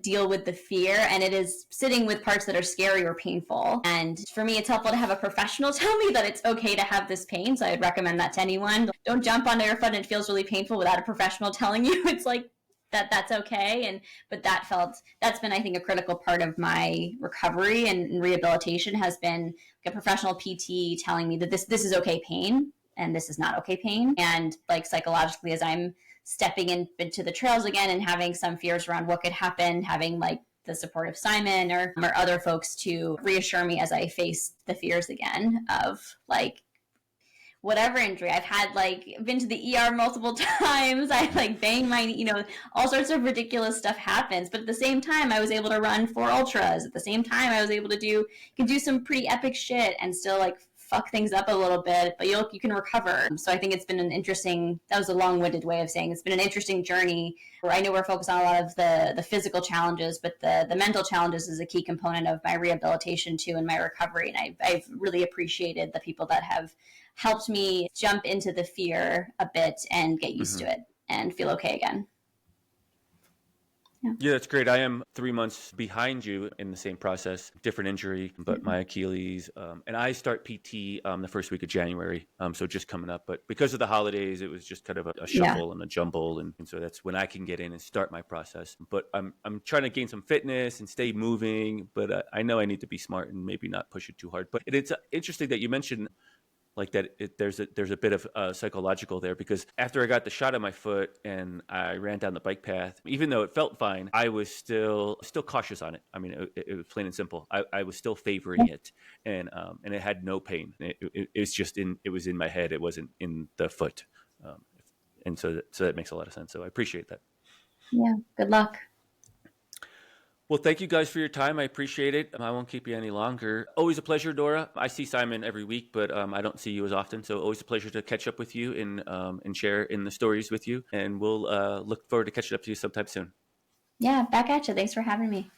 deal with the fear, and it is sitting with parts that are scary or painful. And for me, it's helpful to have a professional tell me that it's okay to have this pain, so I'd recommend that to anyone. Don't jump onto your foot and it feels really painful without a professional telling you it's like that's okay. But that's been, I think, a critical part of my recovery and rehabilitation has been like a professional PT telling me that this is okay pain and this is not okay pain. And like psychologically, as I'm stepping into the trails again and having some fears around what could happen, having like the support of Simon or other folks to reassure me as I face the fears again of like whatever injury I've had, like been to the ER multiple times. I like banged my, all sorts of ridiculous stuff happens. But at the same time, I was able to run 4 ultras. At the same time, I was able to do some pretty epic shit and still like fuck things up a little bit, but you can recover. So I think it's been that was a long-winded way of saying it's been an interesting journey where I know we're focused on a lot of the physical challenges, but the mental challenges is a key component of my rehabilitation too and my recovery. And I've really appreciated the people that have helped me jump into the fear a bit and get used to it and feel okay again. Yeah, that's great. I am 3 months behind you in the same process, different injury, but my Achilles. And I start PT the first week of January, so just coming up. But because of the holidays, it was just kind of a shuffle and a jumble. And so that's when I can get in and start my process. But I'm trying to gain some fitness and stay moving. But I know I need to be smart and maybe not push it too hard. But it's interesting that you mentioned like that there's a bit of psychological there, because after I got the shot on my foot and I ran down the bike path, even though it felt fine, I was still cautious on it. I mean, it was plain and simple. I was still favoring it, and it had no pain. It was just it was in my head. It wasn't in the foot, and so that makes a lot of sense. So I appreciate that. Yeah. Good luck. Well, thank you guys for your time. I appreciate it. I won't keep you any longer. Always a pleasure, Nora. I see Simon every week, but I don't see you as often. So always a pleasure to catch up with you and share in the stories with you. And we'll look forward to catching up to you sometime soon. Yeah, back at you. Thanks for having me.